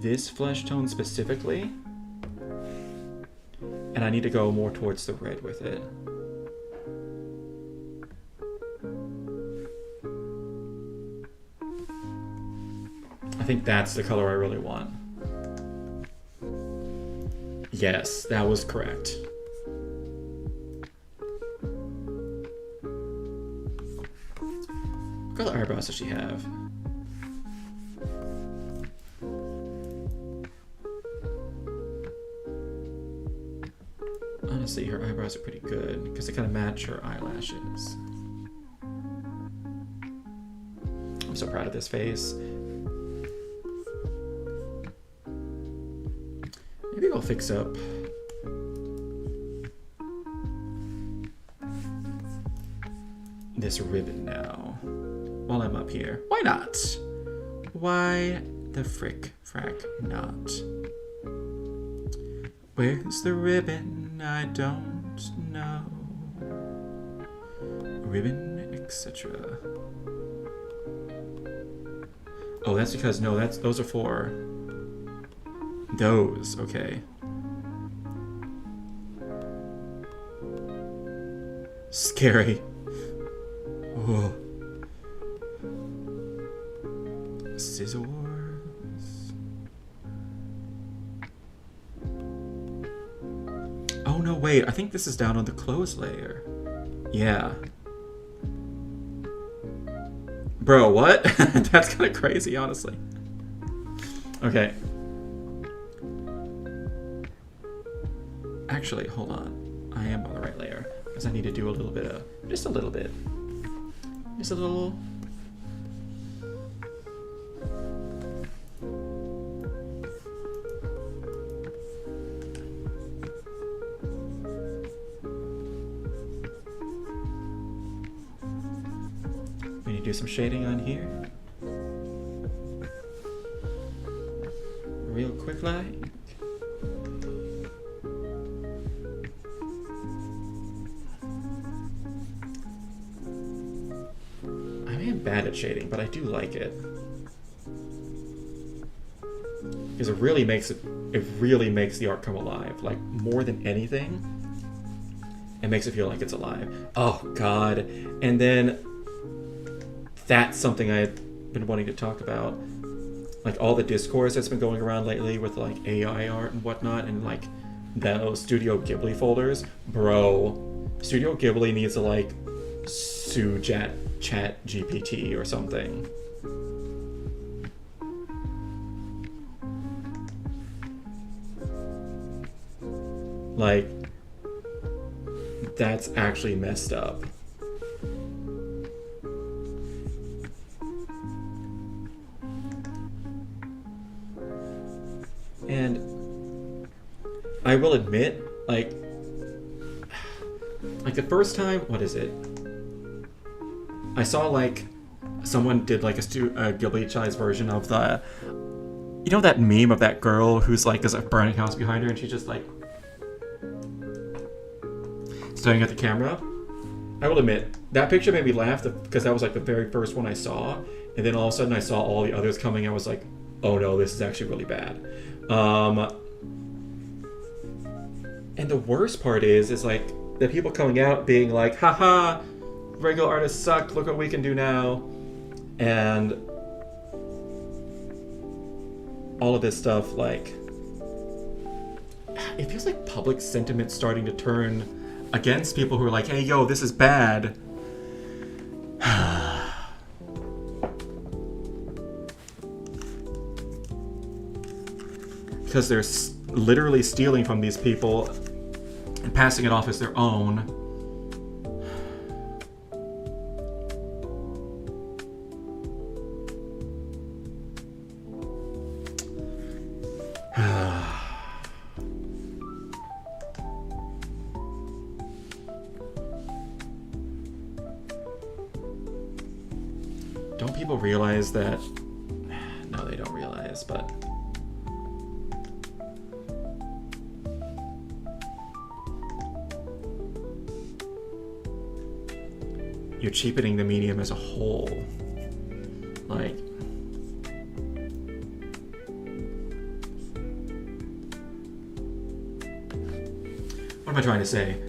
this flesh tone specifically, and I need to go more towards the red with it. I think that's the color I really want. Yes, that was correct. What color eyebrows does she have? Honestly, her eyebrows are pretty good because they kind of match her eyelashes. I'm so proud of this face. Maybe I'll fix up this ribbon now while I'm up here. Why not? Why the frack not? Where's the ribbon? I don't know. Ribbon, etc. Oh, that's because no, those are for those. Okay. Scary. Oh. Scissors. Oh no, wait, I think this is down on the clothes layer. Yeah. Bro, what? That's kind of crazy, honestly. Okay. Actually, hold on. I am on the right layer, because I need to do a little bit of, just a little bit. Just a little. We need to do some shading on here. Real quick like. Bad at shading, but I do like it because it really makes the art come alive. Like more than anything, it makes it feel like it's alive. Oh god. And then that's something I've been wanting to talk about, like all the discourse that's been going around lately with like AI art and whatnot, and like those Studio Ghibli folders. Bro, Studio Ghibli needs to like sue Chat GPT or something. Like, that's actually messed up. And I will admit, like the first time, what is it? I saw like someone did like a Ghibli-chized version of the, you know, that meme of that girl who's like there's a burning house behind her and she's just like staring at the camera. I will admit that picture made me laugh because that was like the very first one I saw, and then all of a sudden I saw all the others coming and I was like, oh no, this is actually really bad. And the worst part is like the people coming out being like, haha, regular artists suck, look what we can do now. And all of this stuff, like, it feels like public sentiment starting to turn against people who are like, hey, yo, this is bad. Because they're literally stealing from these people and passing it off as their own. don't people realize that? No, they don't realize, but you're cheapening the medium as a whole. Like, what am I trying to say?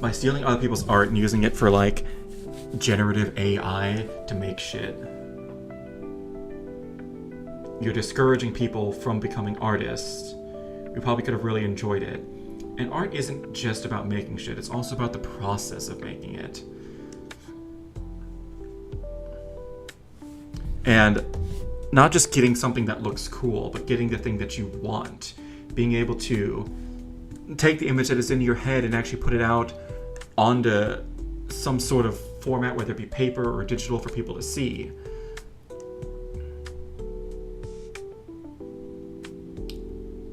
By stealing other people's art and using it for like generative AI to make shit, you're discouraging people from becoming artists who probably could have really enjoyed it. And art isn't just about making shit, it's also about the process of making it. And not just getting something that looks cool, but getting the thing that you want. Being able to take the image that is in your head and actually put it out onto some sort of format, whether it be paper or digital, for people to see.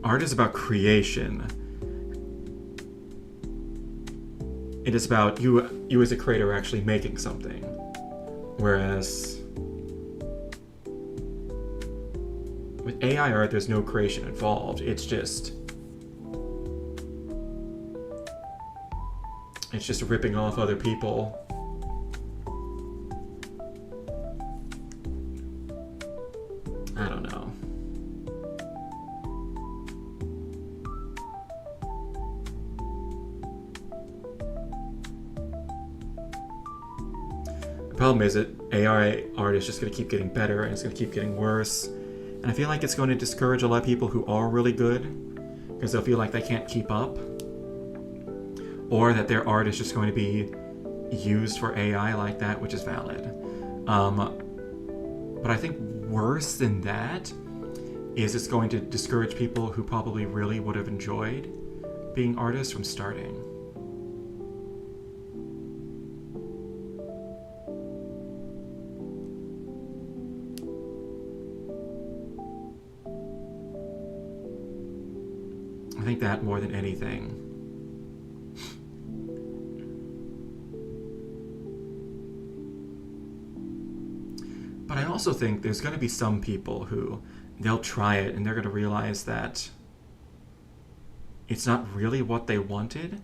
Art is about creation. It is about you as a creator actually making something. Whereas with AI art, there's no creation involved. It's just ripping off other people. I don't know. The problem is that AI art is just going to keep getting better and it's going to keep getting worse. And I feel like it's going to discourage a lot of people who are really good because they'll feel like they can't keep up. Or that their art is just going to be used for AI like that, which is valid. But I think worse than that is it's going to discourage people who probably really would have enjoyed being artists from starting. I think that more than anything. But I also think there's going to be some people who they'll try it and they're going to realize that it's not really what they wanted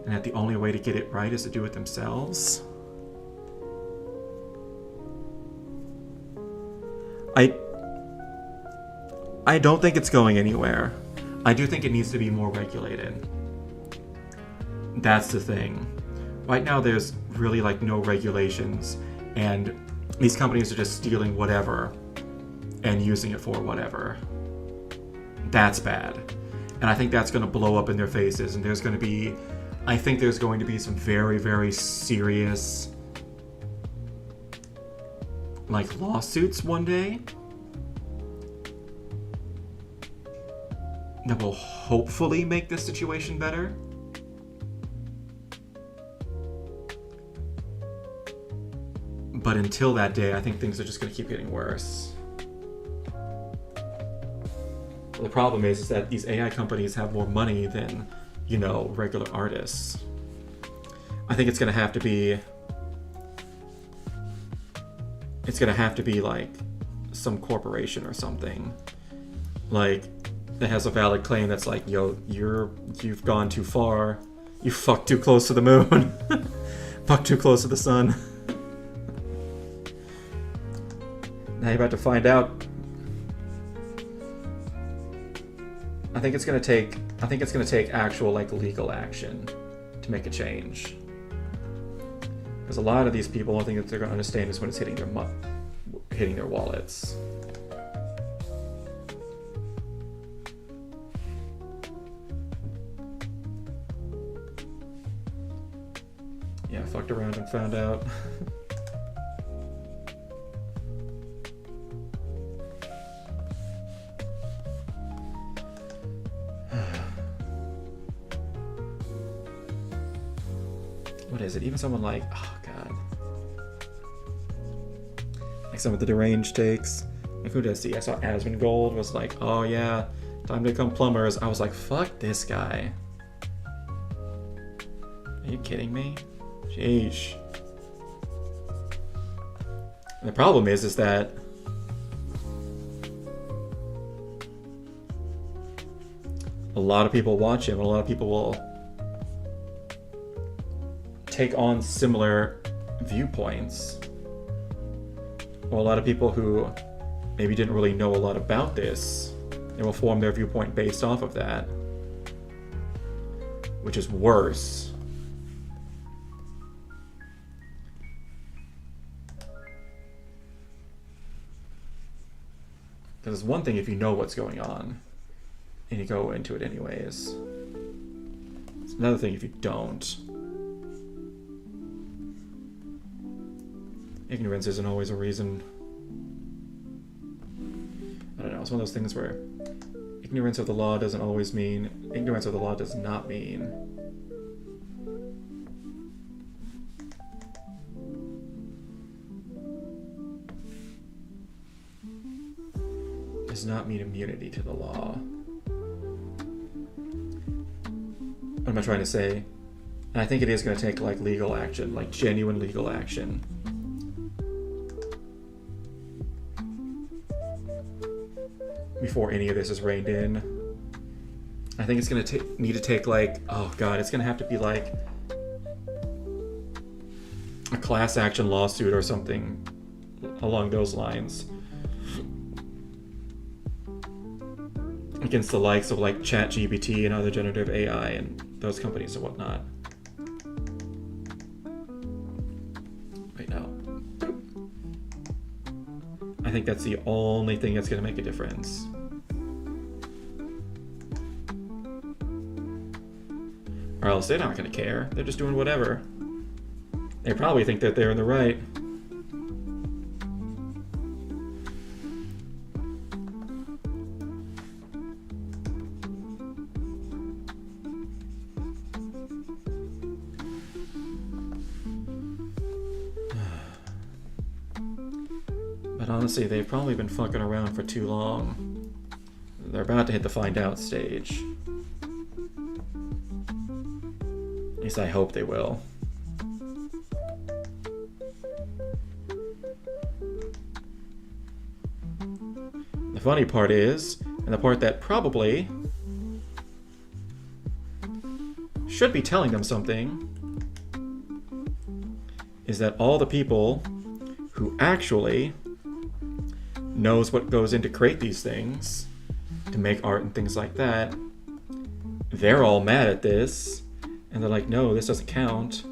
and that the only way to get it right is to do it themselves. I don't think it's going anywhere. I do think it needs to be more regulated. That's the thing. Right now there's really like no regulations and these companies are just stealing whatever and using it for whatever. That's bad. And I think that's going to blow up in their faces. And I think there's going to be some very, very serious like lawsuits one day that will hopefully make this situation better. But until that day, I think things are just going to keep getting worse. The problem is that these AI companies have more money than, regular artists. I think it's going to have to be like some corporation or something. Like, that has a valid claim that's like, yo, you've gone too far. You fucked too close to the moon. Fucked too close to the sun. Now you're about to find out. I think it's gonna take actual like legal action to make a change. Because a lot of these people, I think that they're gonna understand is when it's hitting their wallets. Yeah, fucked around and found out. What is it? Even someone like, oh god, like some of the deranged takes. Like, who does see? I saw Asmongold was like, oh yeah, Time to become plumbers. I was like, fuck this guy. Are you kidding me? Sheesh. And the problem is that a lot of people watch him, and a lot of people will take on similar viewpoints. Or a lot of people who maybe didn't really know a lot about this, they will form their viewpoint based off of that, which is worse. Because it's one thing if you know what's going on and you go into it anyways. It's another thing if you don't. Ignorance isn't always a reason. I don't know, it's one of those things where ignorance of the law doesn't always mean, ignorance of the law does not mean immunity to the law. What am I trying to say? And I think it is going to take like legal action, like genuine legal action. Before any of this is reined in. I think it's going to need to take like, oh god, it's going to have to be like a class action lawsuit or something along those lines. Against the likes of like ChatGPT and other generative AI and those companies and whatnot. Right now. I think that's the only thing that's going to make a difference. Or else they're not going to care. They're just doing whatever. They probably think that they're in the right. But honestly, they've probably been fucking around for too long. They're about to hit the find out stage. At least I hope they will. The funny part is, and the part that probably should be telling them something, is that all the people who actually knows what goes in to create these things, to make art and things like that, they're all mad at this, and they're like, no, this doesn't count.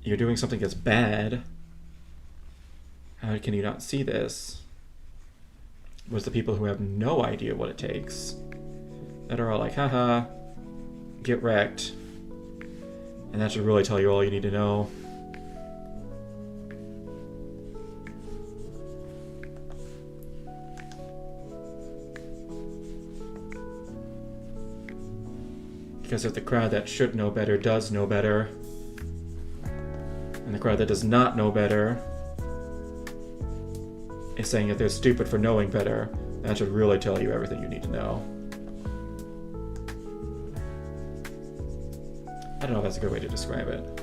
You're doing something that's bad. How can you not see this? Was the people who have no idea what it takes, that are all like, haha, get wrecked. And that should really tell you all you need to know. Because if the crowd that should know better does know better, and the crowd that does not know better is saying that they're stupid for knowing better, that should really tell you everything you need to know. I don't know if that's a good way to describe it.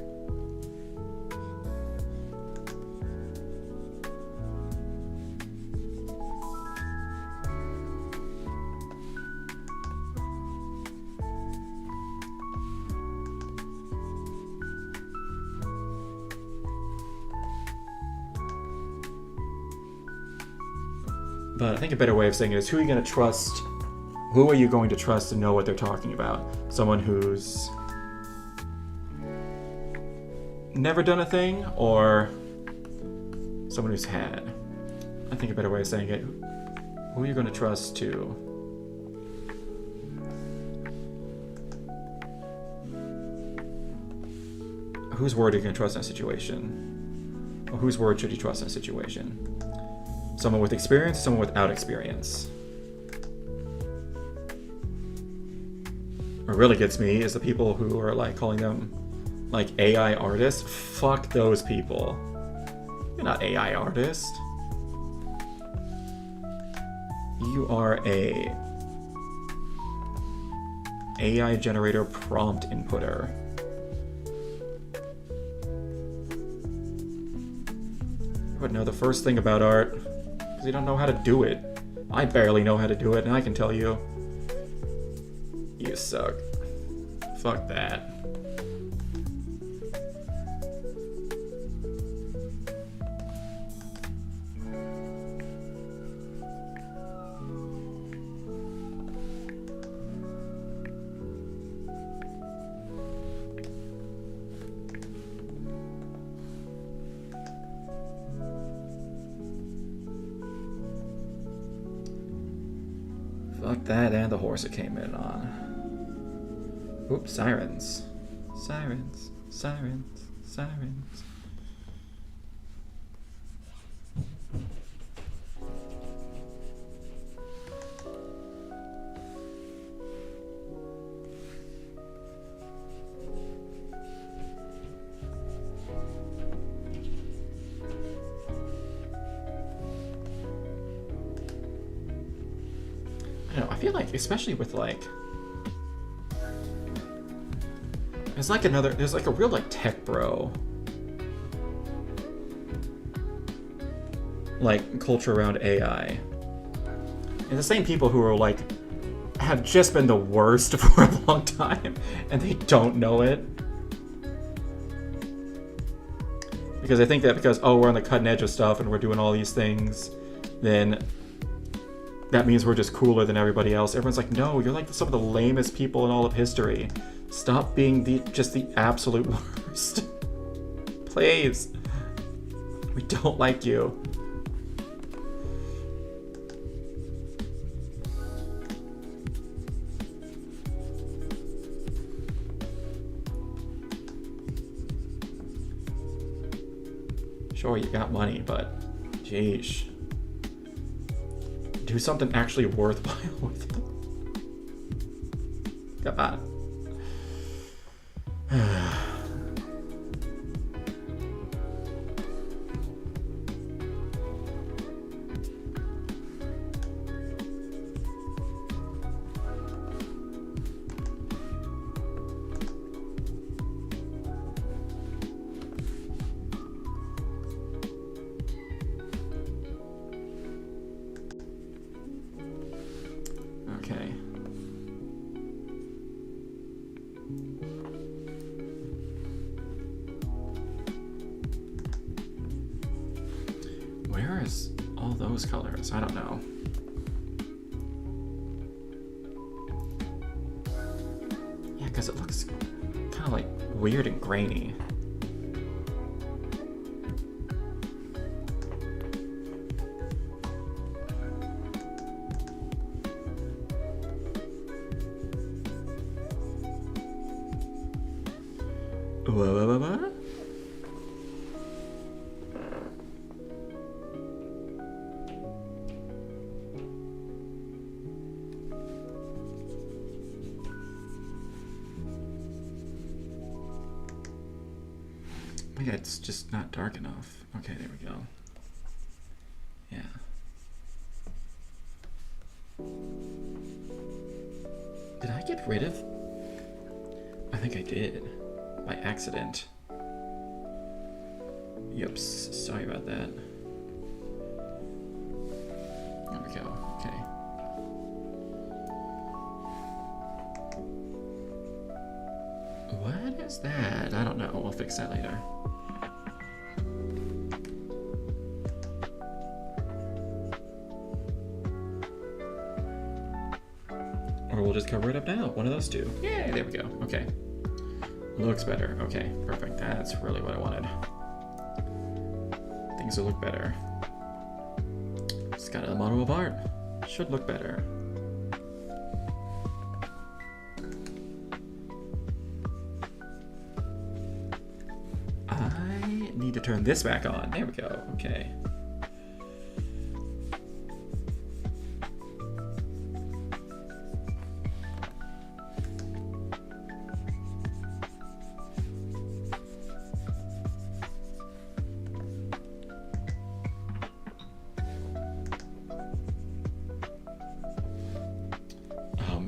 But I think a better way of saying it is, who are you going to trust? Who are you going to trust to know what they're talking about? Someone who's never done a thing, or someone who's had? I think a better way of saying it, who are you going to trust to whose word are you going to trust in a situation? Or whose word should you trust in a situation? Someone with experience, someone without experience? What really gets me is the people who are like calling them like AI artists. Fuck those people. You're not AI artist. You are a AI generator prompt inputter. You would know the first thing about art, because you don't know how to do it. I barely know how to do it, and I can tell you, you suck. Fuck that. Fuck that and the horse it came in on. Oops, sirens. Sirens, sirens, sirens. I feel like, especially with like, there's like a real like tech bro like culture around AI. And the same people who are like, have just been the worst for a long time and they don't know it. Because I think that because, oh, we're on the cutting edge of stuff and we're doing all these things, then that means we're just cooler than everybody else. Everyone's like, no, you're like some of the lamest people in all of history. Stop being just the absolute worst. Please. We don't like you. Sure, you got money, but jeez. Do something actually worthwhile with it. Come on. Okay. Where is all those colors? I don't know. Yeah, because it looks kind of like weird and grainy. What? Oh yeah, it's just not dark enough. Okay, there we go. Yeah. Did I get rid of? I think I did. By accident. Yep, sorry about that. There we go, okay. What is that? I don't know, we'll fix that later. Or we'll just cover it up now, one of those two. Yeah, there we go, okay. Looks better. Okay, perfect. That's really what I wanted. Things will look better. It's got a model of art. Should look better. I need to turn this back on. There we go. Okay.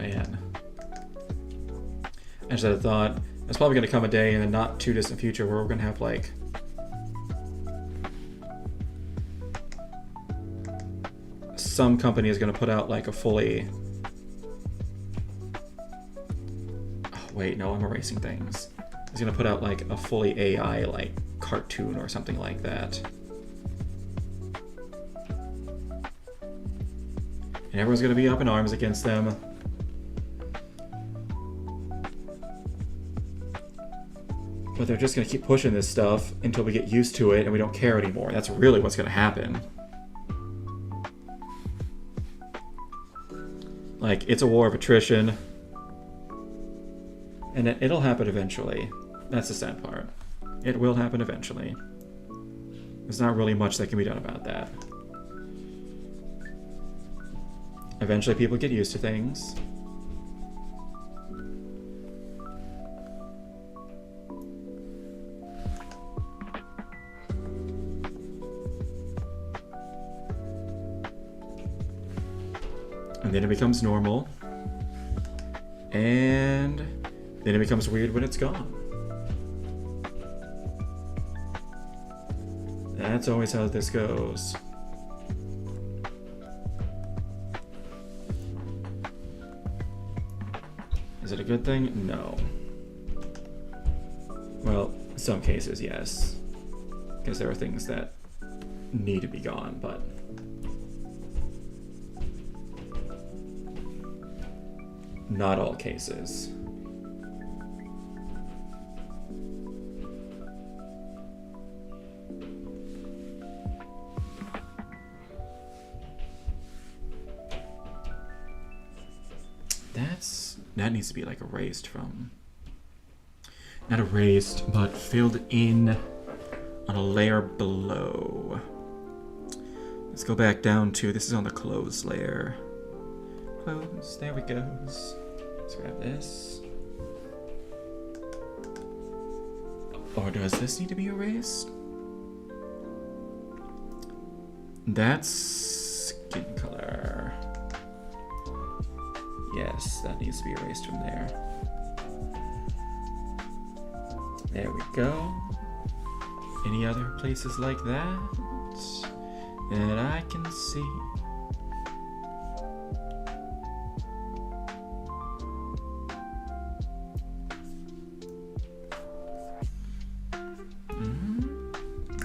man. I just had a thought. There's probably going to come a day in the not too distant future where we're going to have like some company is going to put out like a fully... Oh, wait, no, I'm erasing things. It's going to put out like a fully AI like cartoon or something like that. And everyone's going to be up in arms against them. But they're just going to keep pushing this stuff until we get used to it and we don't care anymore. That's really what's going to happen. Like, it's a war of attrition. And it'll happen eventually. That's the sad part. It will happen eventually. There's not really much that can be done about that. Eventually people get used to things. And then it becomes normal. And then it becomes weird when it's gone. That's always how this goes. Is it a good thing? No. Well, in some cases, yes. Because there are things that need to be gone, but... not all cases. That needs to be like erased from... not erased, but filled in on a layer below. Let's go back down to... this is on the clothes layer. Clothes, there we go. Let's grab this. Or does this need to be erased? That's skin color. Yes, that needs to be erased from there. There we go. Any other places like that that I can see?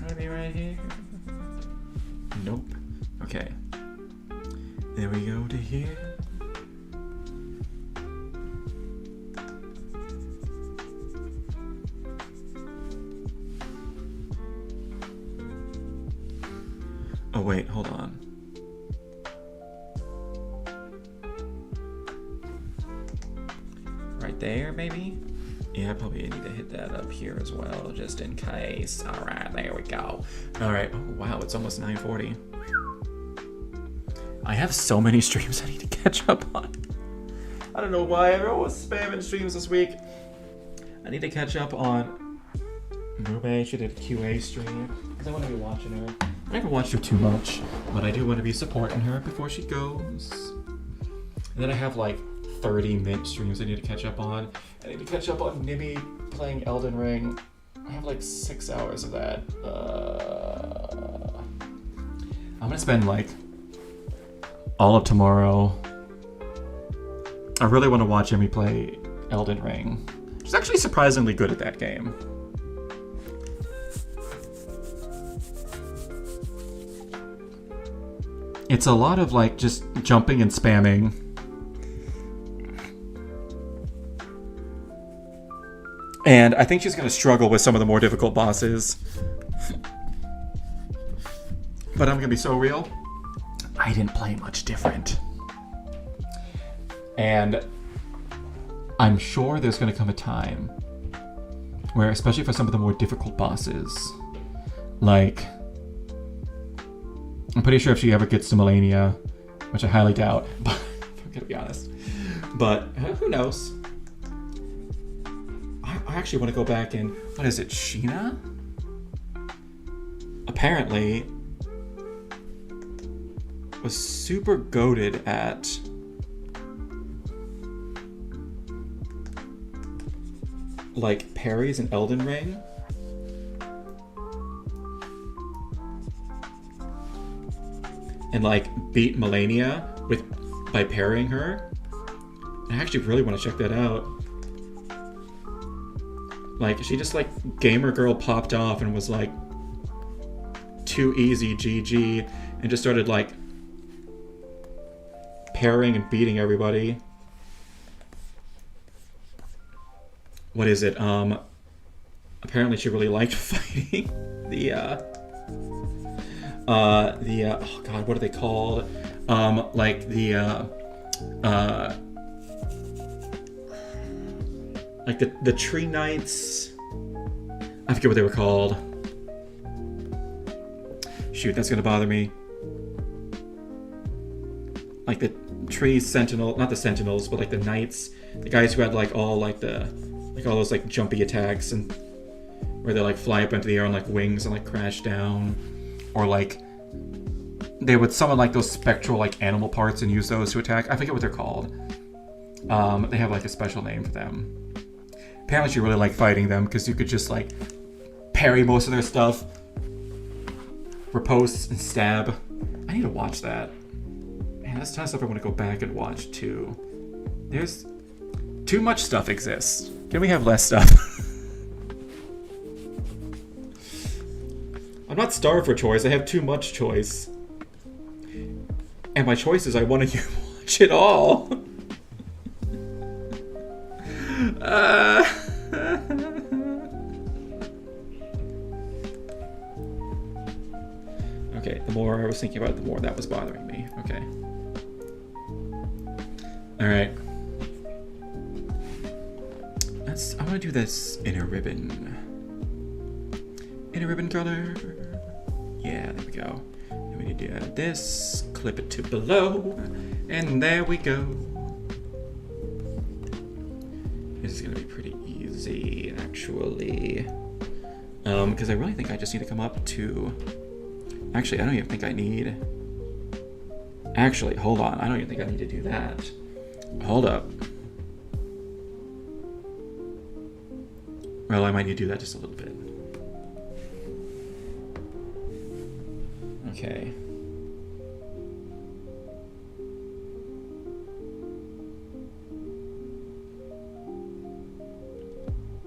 Maybe right here. Nope. Okay. There we go to here. Oh wait, hold on. Right there, maybe? Yeah, I probably need to hit that up here as well, just in case. Alright, there we go. Alright, oh wow, it's almost 9:40. I have so many streams I need to catch up on. I don't know why, I'm almost spamming streams this week. I need to catch up on Mube. She did a QA stream, because I want to be watching her. I never watched her too much, but I do want to be supporting her before she goes. And then I have like 30 mint streams I need to catch up on. I need to catch up on Nibby playing Elden Ring. I have like 6 hours of that. I'm gonna spend like all of tomorrow. I really want to watch Emmy play Elden Ring. She's actually surprisingly good at that game. It's a lot of like just jumping and spamming. And I think she's going to struggle with some of the more difficult bosses. But I'm going to be so real. I didn't play much different. And I'm sure there's going to come a time where, especially for some of the more difficult bosses, like... I'm pretty sure if she ever gets to Melania, which I highly doubt, but I'm gonna be honest. But who knows? I actually want to go back and... what is it, Shiina? Apparently was super goated at like parries in Elden Ring. And like beat Melania by parrying her. I actually really want to check that out. Like, she just like gamer girl popped off and was like too easy GG and just started like parrying and beating everybody. What is it? Apparently she really liked fighting the oh god, what are they called? Like the tree knights. I forget what they were called. Shoot, that's gonna bother me. Like the tree sentinel, not the sentinels, but like the knights, the guys who had like all like all those like jumpy attacks and where they like fly up into the air on like wings and like crash down, or like they would summon like those spectral like animal parts and use those to attack. I forget what they're called. They have like a special name for them. Apparently she really liked fighting them because you could just like parry most of their stuff, riposte and stab. I need to watch that. Man, that's a ton of stuff I want to go back and watch too. There's too much stuff exists. Can we have less stuff? I'm not starved for choice. I have too much choice. And my choice is I want to watch it all. Okay, the more I was thinking about it, the more that was bothering me. Okay. Alright. I want to do this inner ribbon. Inner ribbon color. Yeah, there we go. And we need to add this, clip it to below, and there we go. This is gonna be pretty easy, actually. Because I really think I just need to come up to... Actually, I don't even think I need... Actually, hold on. I don't even think I need to do that. Hold up. Well, I might need to do that just a little bit. Okay.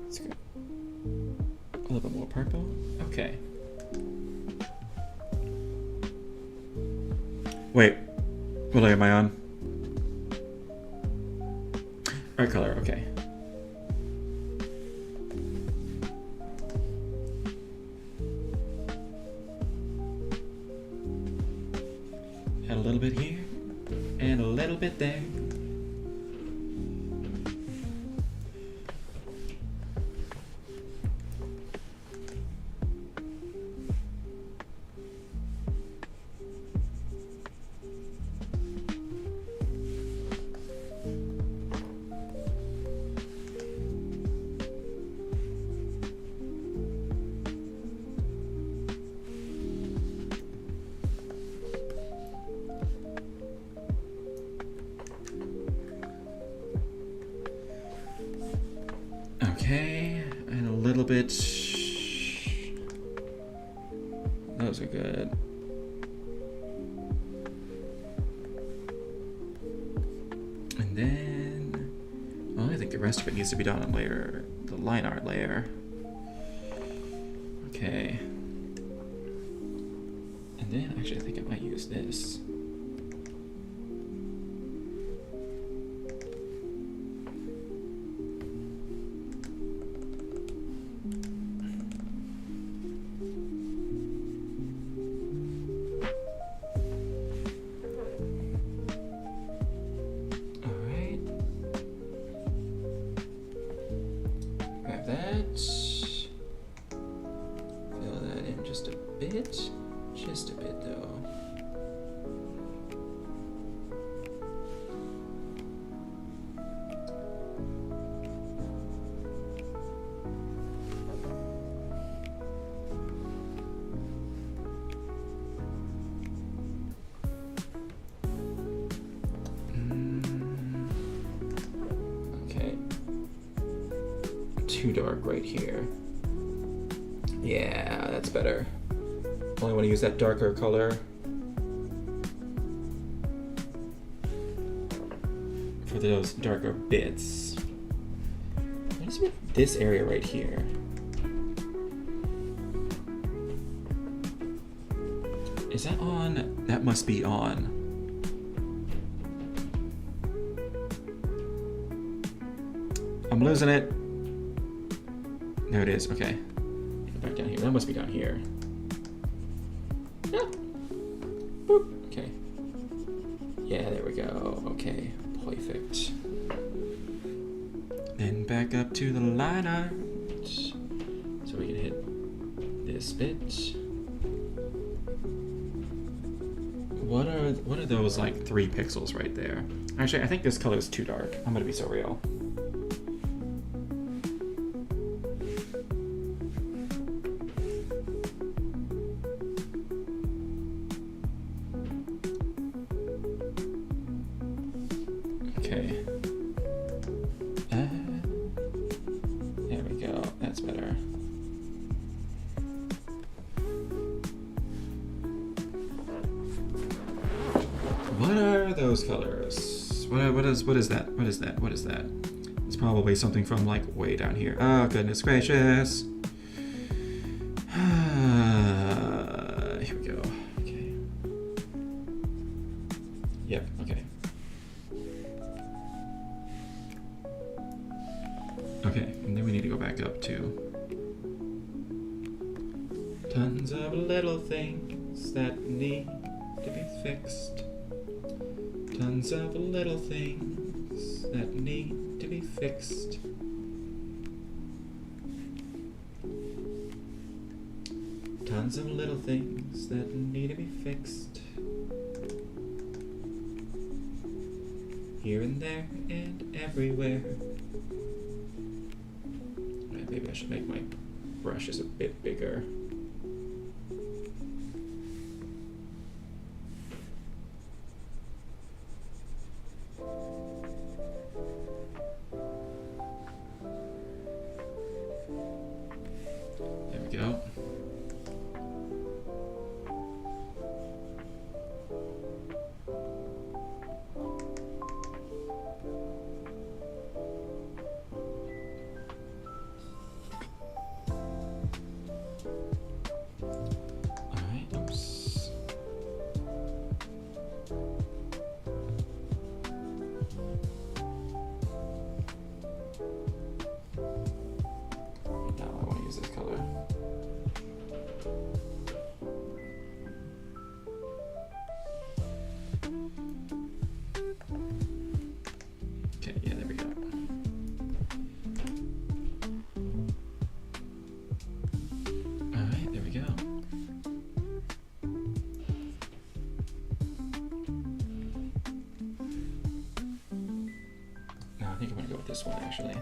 Let's go. A little bit more purple. Okay. Wait. What layer am I on? Art color, okay. Add a little bit here, and a little bit there. Okay, and a little bit. Those are good. And then, well, I think the rest of it needs to be done on the line art layer. Okay. And then, actually, I think I might use this. too dark right here. Yeah, that's better. Only want to use that darker color for those darker bits. What is with this area right here? Is that on? That must be on. I'm losing it. There it is. Okay. Go back down here. That must be down here. Yeah. Boop. Okay. Yeah, there we go. Okay. Perfect. Then back up to the line art. So we can hit this bit. What are those like 3 pixels right there? Actually, I think this color is too dark. I'm gonna be so real. Okay. There we go. That's better. What are those colors? What is that? What is that? What is that? It's probably something from like way down here. Oh goodness gracious. Here we go. Okay. Yep, okay. Okay, and then we need to go back up to tons of little things that need to be fixed. Tons of little things that need to be fixed. Tons of little things that need to be fixed. Here and there and everywhere. Maybe I should make my brushes a bit bigger. There we go. This color. Okay, yeah, there we go. All right, there we go. No, I think I'm gonna go with this one actually.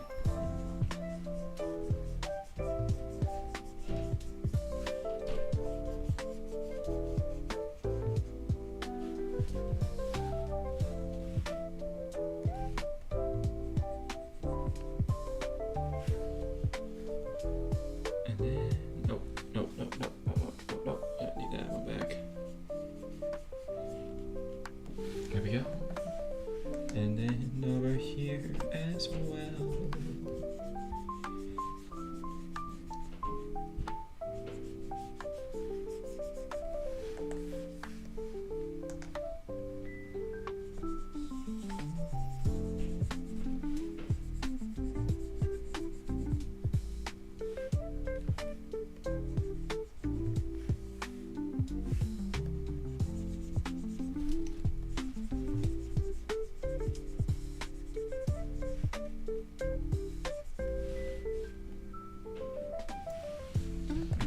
There we go. And then over here as well.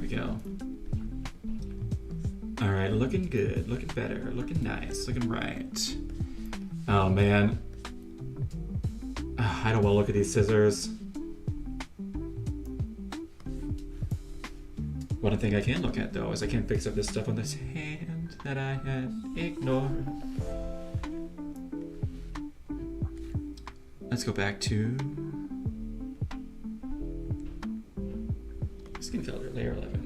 Go. All right, looking good, looking better, looking nice, looking right. Oh man, I don't want to look at these scissors. One thing I can look at though is I can fix up this stuff on this hand that I had ignored. Let's go back to Skin color, layer 11.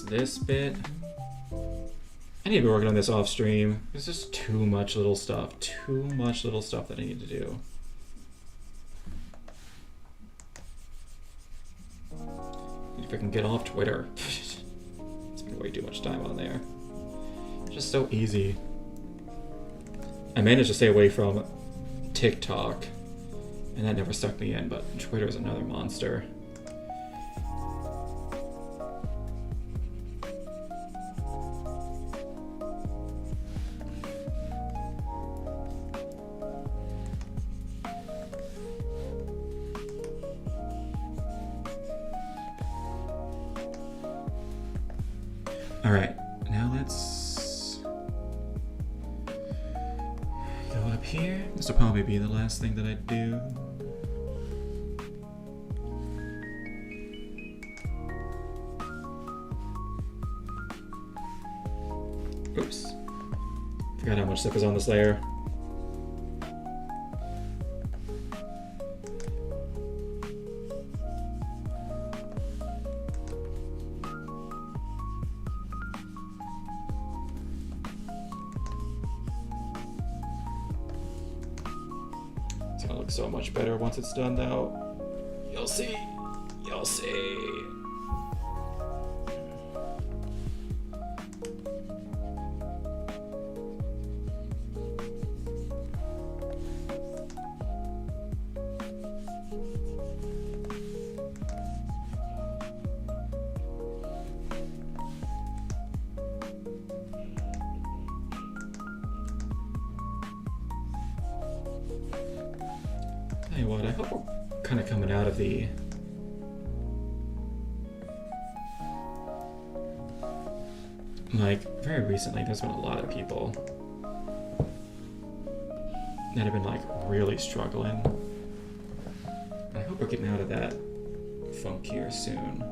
This bit. I need to be working on this off stream. There's just too much little stuff. Too much little stuff that I need to do. If I can get off Twitter. Spend way too much time on there. It's just so easy. I managed to stay away from TikTok, and that never sucked me in, but Twitter is another monster. Alright, now let's go up here. This will probably be the last thing that I do. Oops. Forgot how much stuff is on this layer. So much better once it's done though. You'll see. You'll see. Tell you what, I hope we're kind of coming out of the very recently there's been a lot of people that have been really struggling. I hope we're getting out of that funk here soon.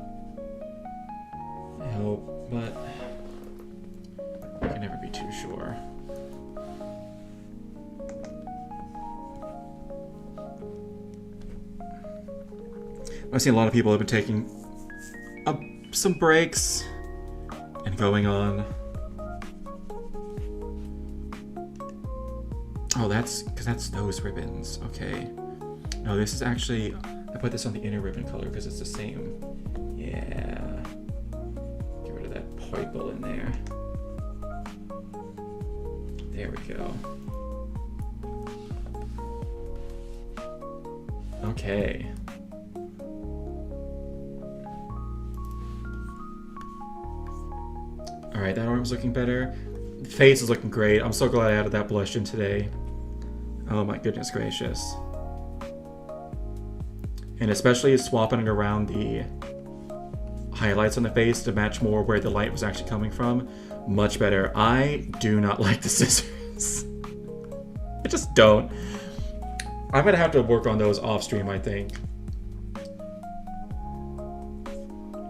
I hope, but I can never be too sure. I've seen a lot of people have been taking some breaks and going on. Oh, that's because that's those ribbons. Okay. No, this is actually, I put this on the inner ribbon color because it's the same. Yeah. Get rid of that purple in there. There we go. Okay. Alright, that arm's looking better. The face is looking great. I'm so glad I added that blush in today. Oh my goodness gracious. And especially swapping around the highlights on the face to match more where the light was actually coming from. Much better. I do not like the scissors. I just don't. I'm gonna have to work on those off stream, I think.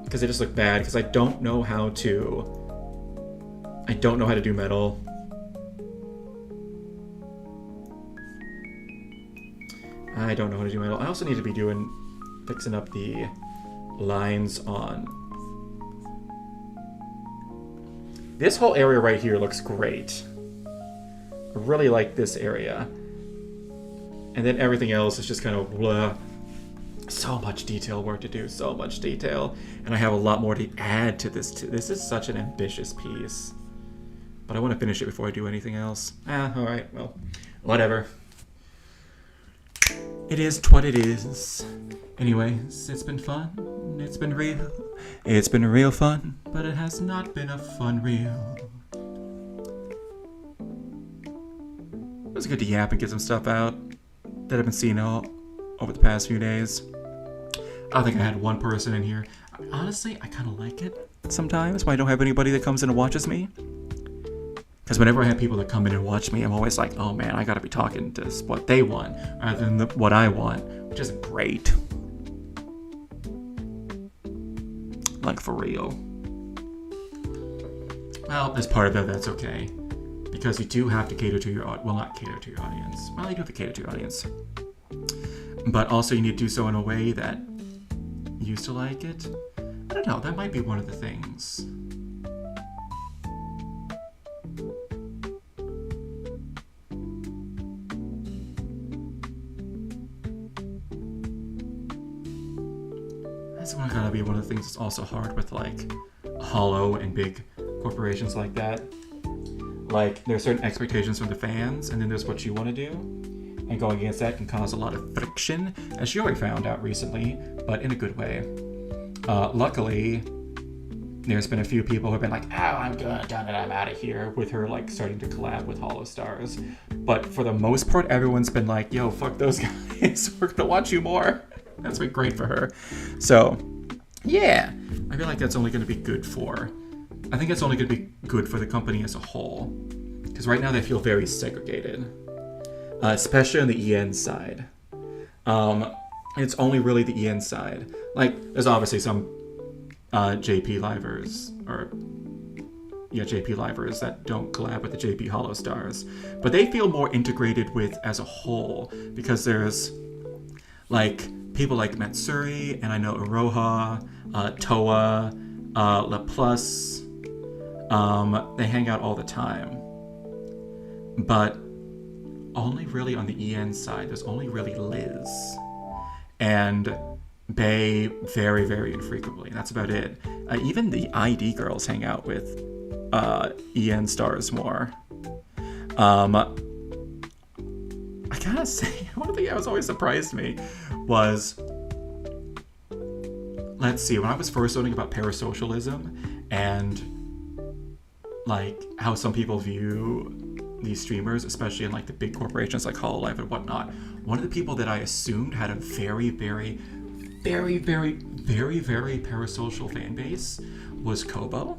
Because they just look bad, because I don't know how to do metal. I don't know how to do metal. I also need to be fixing up the lines on. This whole area right here looks great. I really like this area. And then everything else is just kind of blah. So much detail work to do, so much detail. And I have a lot more to add to this too. This is such an ambitious piece. But I want to finish it before I do anything else. Alright, well, whatever. It is what it is. Anyways, it's been fun. It's been real. It's been real fun, but it has not been a fun reel. It was good to yap and get some stuff out that I've been seeing all over the past few days. I think I had one person in here. honestly, I kind of like it sometimes when I don't have anybody that comes in and watches me. Because whenever I have people that come in and watch me, I'm always like, oh man, I gotta be talking to what they want rather than what I want, which is great. Like, for real. Well, as part of that, that's okay. Because you do have to cater to your audience. Well, not cater to your audience. Well, you do have to cater to your audience. But also you need to do so in a way that you still like it. I don't know, that might be one of the things. That's gotta be one of the things that's also hard with like hollow and big corporations like that. Like, there's certain expectations from the fans, and then there's what you want to do. And going against that can cause a lot of friction, as she already found out recently, but in a good way. Luckily, there's been a few people who have been like, oh, I'm done and I'm out of here, with her like starting to collab with Hollow Stars. But for the most part, everyone's been like, yo, fuck those guys, we're gonna watch you more. That's been great for her. So, yeah, I feel like that's only gonna be good for... I think it's only gonna be good for the company as a whole. Because right now they feel very segregated. Especially on the EN side. It's only really the EN side. Like, there's obviously some JP Livers, JP Livers that don't collab with the JP Hollow Stars. But they feel more integrated with as a whole, because there's, like, people like Matsuri, and I know Iroha, Toa, LaPlus. They hang out all the time. But only really on the EN side, there's only really Liz. And Bae very, very infrequently. That's about it. Even the ID girls hang out with EN stars more. I gotta say, one thing that was always surprised me was, let's see, when I was first learning about parasocialism and like how some people view these streamers, especially in like the big corporations like Hololive and whatnot, one of the people that I assumed had a very, very, very, very, very, very parasocial fan base was Kobo.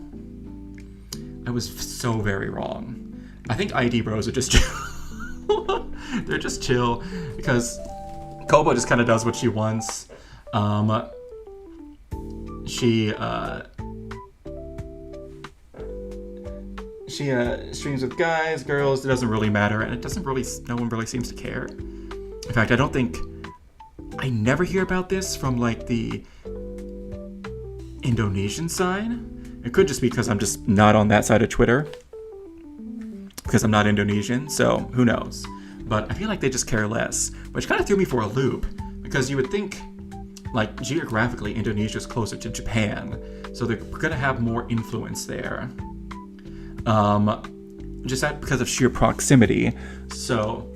I was so very wrong. I think ID bros are just chill. They're just chill because Kobo just kind of does what she wants. She streams with guys, girls, it doesn't really matter, and no one really seems to care. In fact, I never hear about this from like the Indonesian side. It could just be because I'm just not on that side of Twitter, because I'm not Indonesian, so who knows. But I feel like they just care less, which kind of threw me for a loop, because you would think, like, geographically, Indonesia's closer to Japan, so they're gonna have more influence there. Just that because of sheer proximity. So,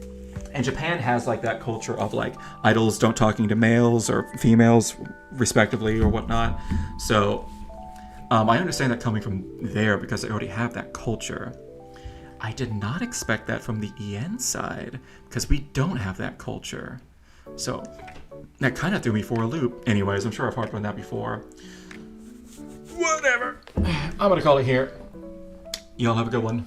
and Japan has like that culture of like idols don't talking to males or females respectively or whatnot. So, I understand that coming from there because they already have that culture. I did not expect that from the EN side because we don't have that culture. So, that kind of threw me for a loop. Anyways, I'm sure I've harped on that before. Whatever. I'm gonna call it here. Y'all have a good one.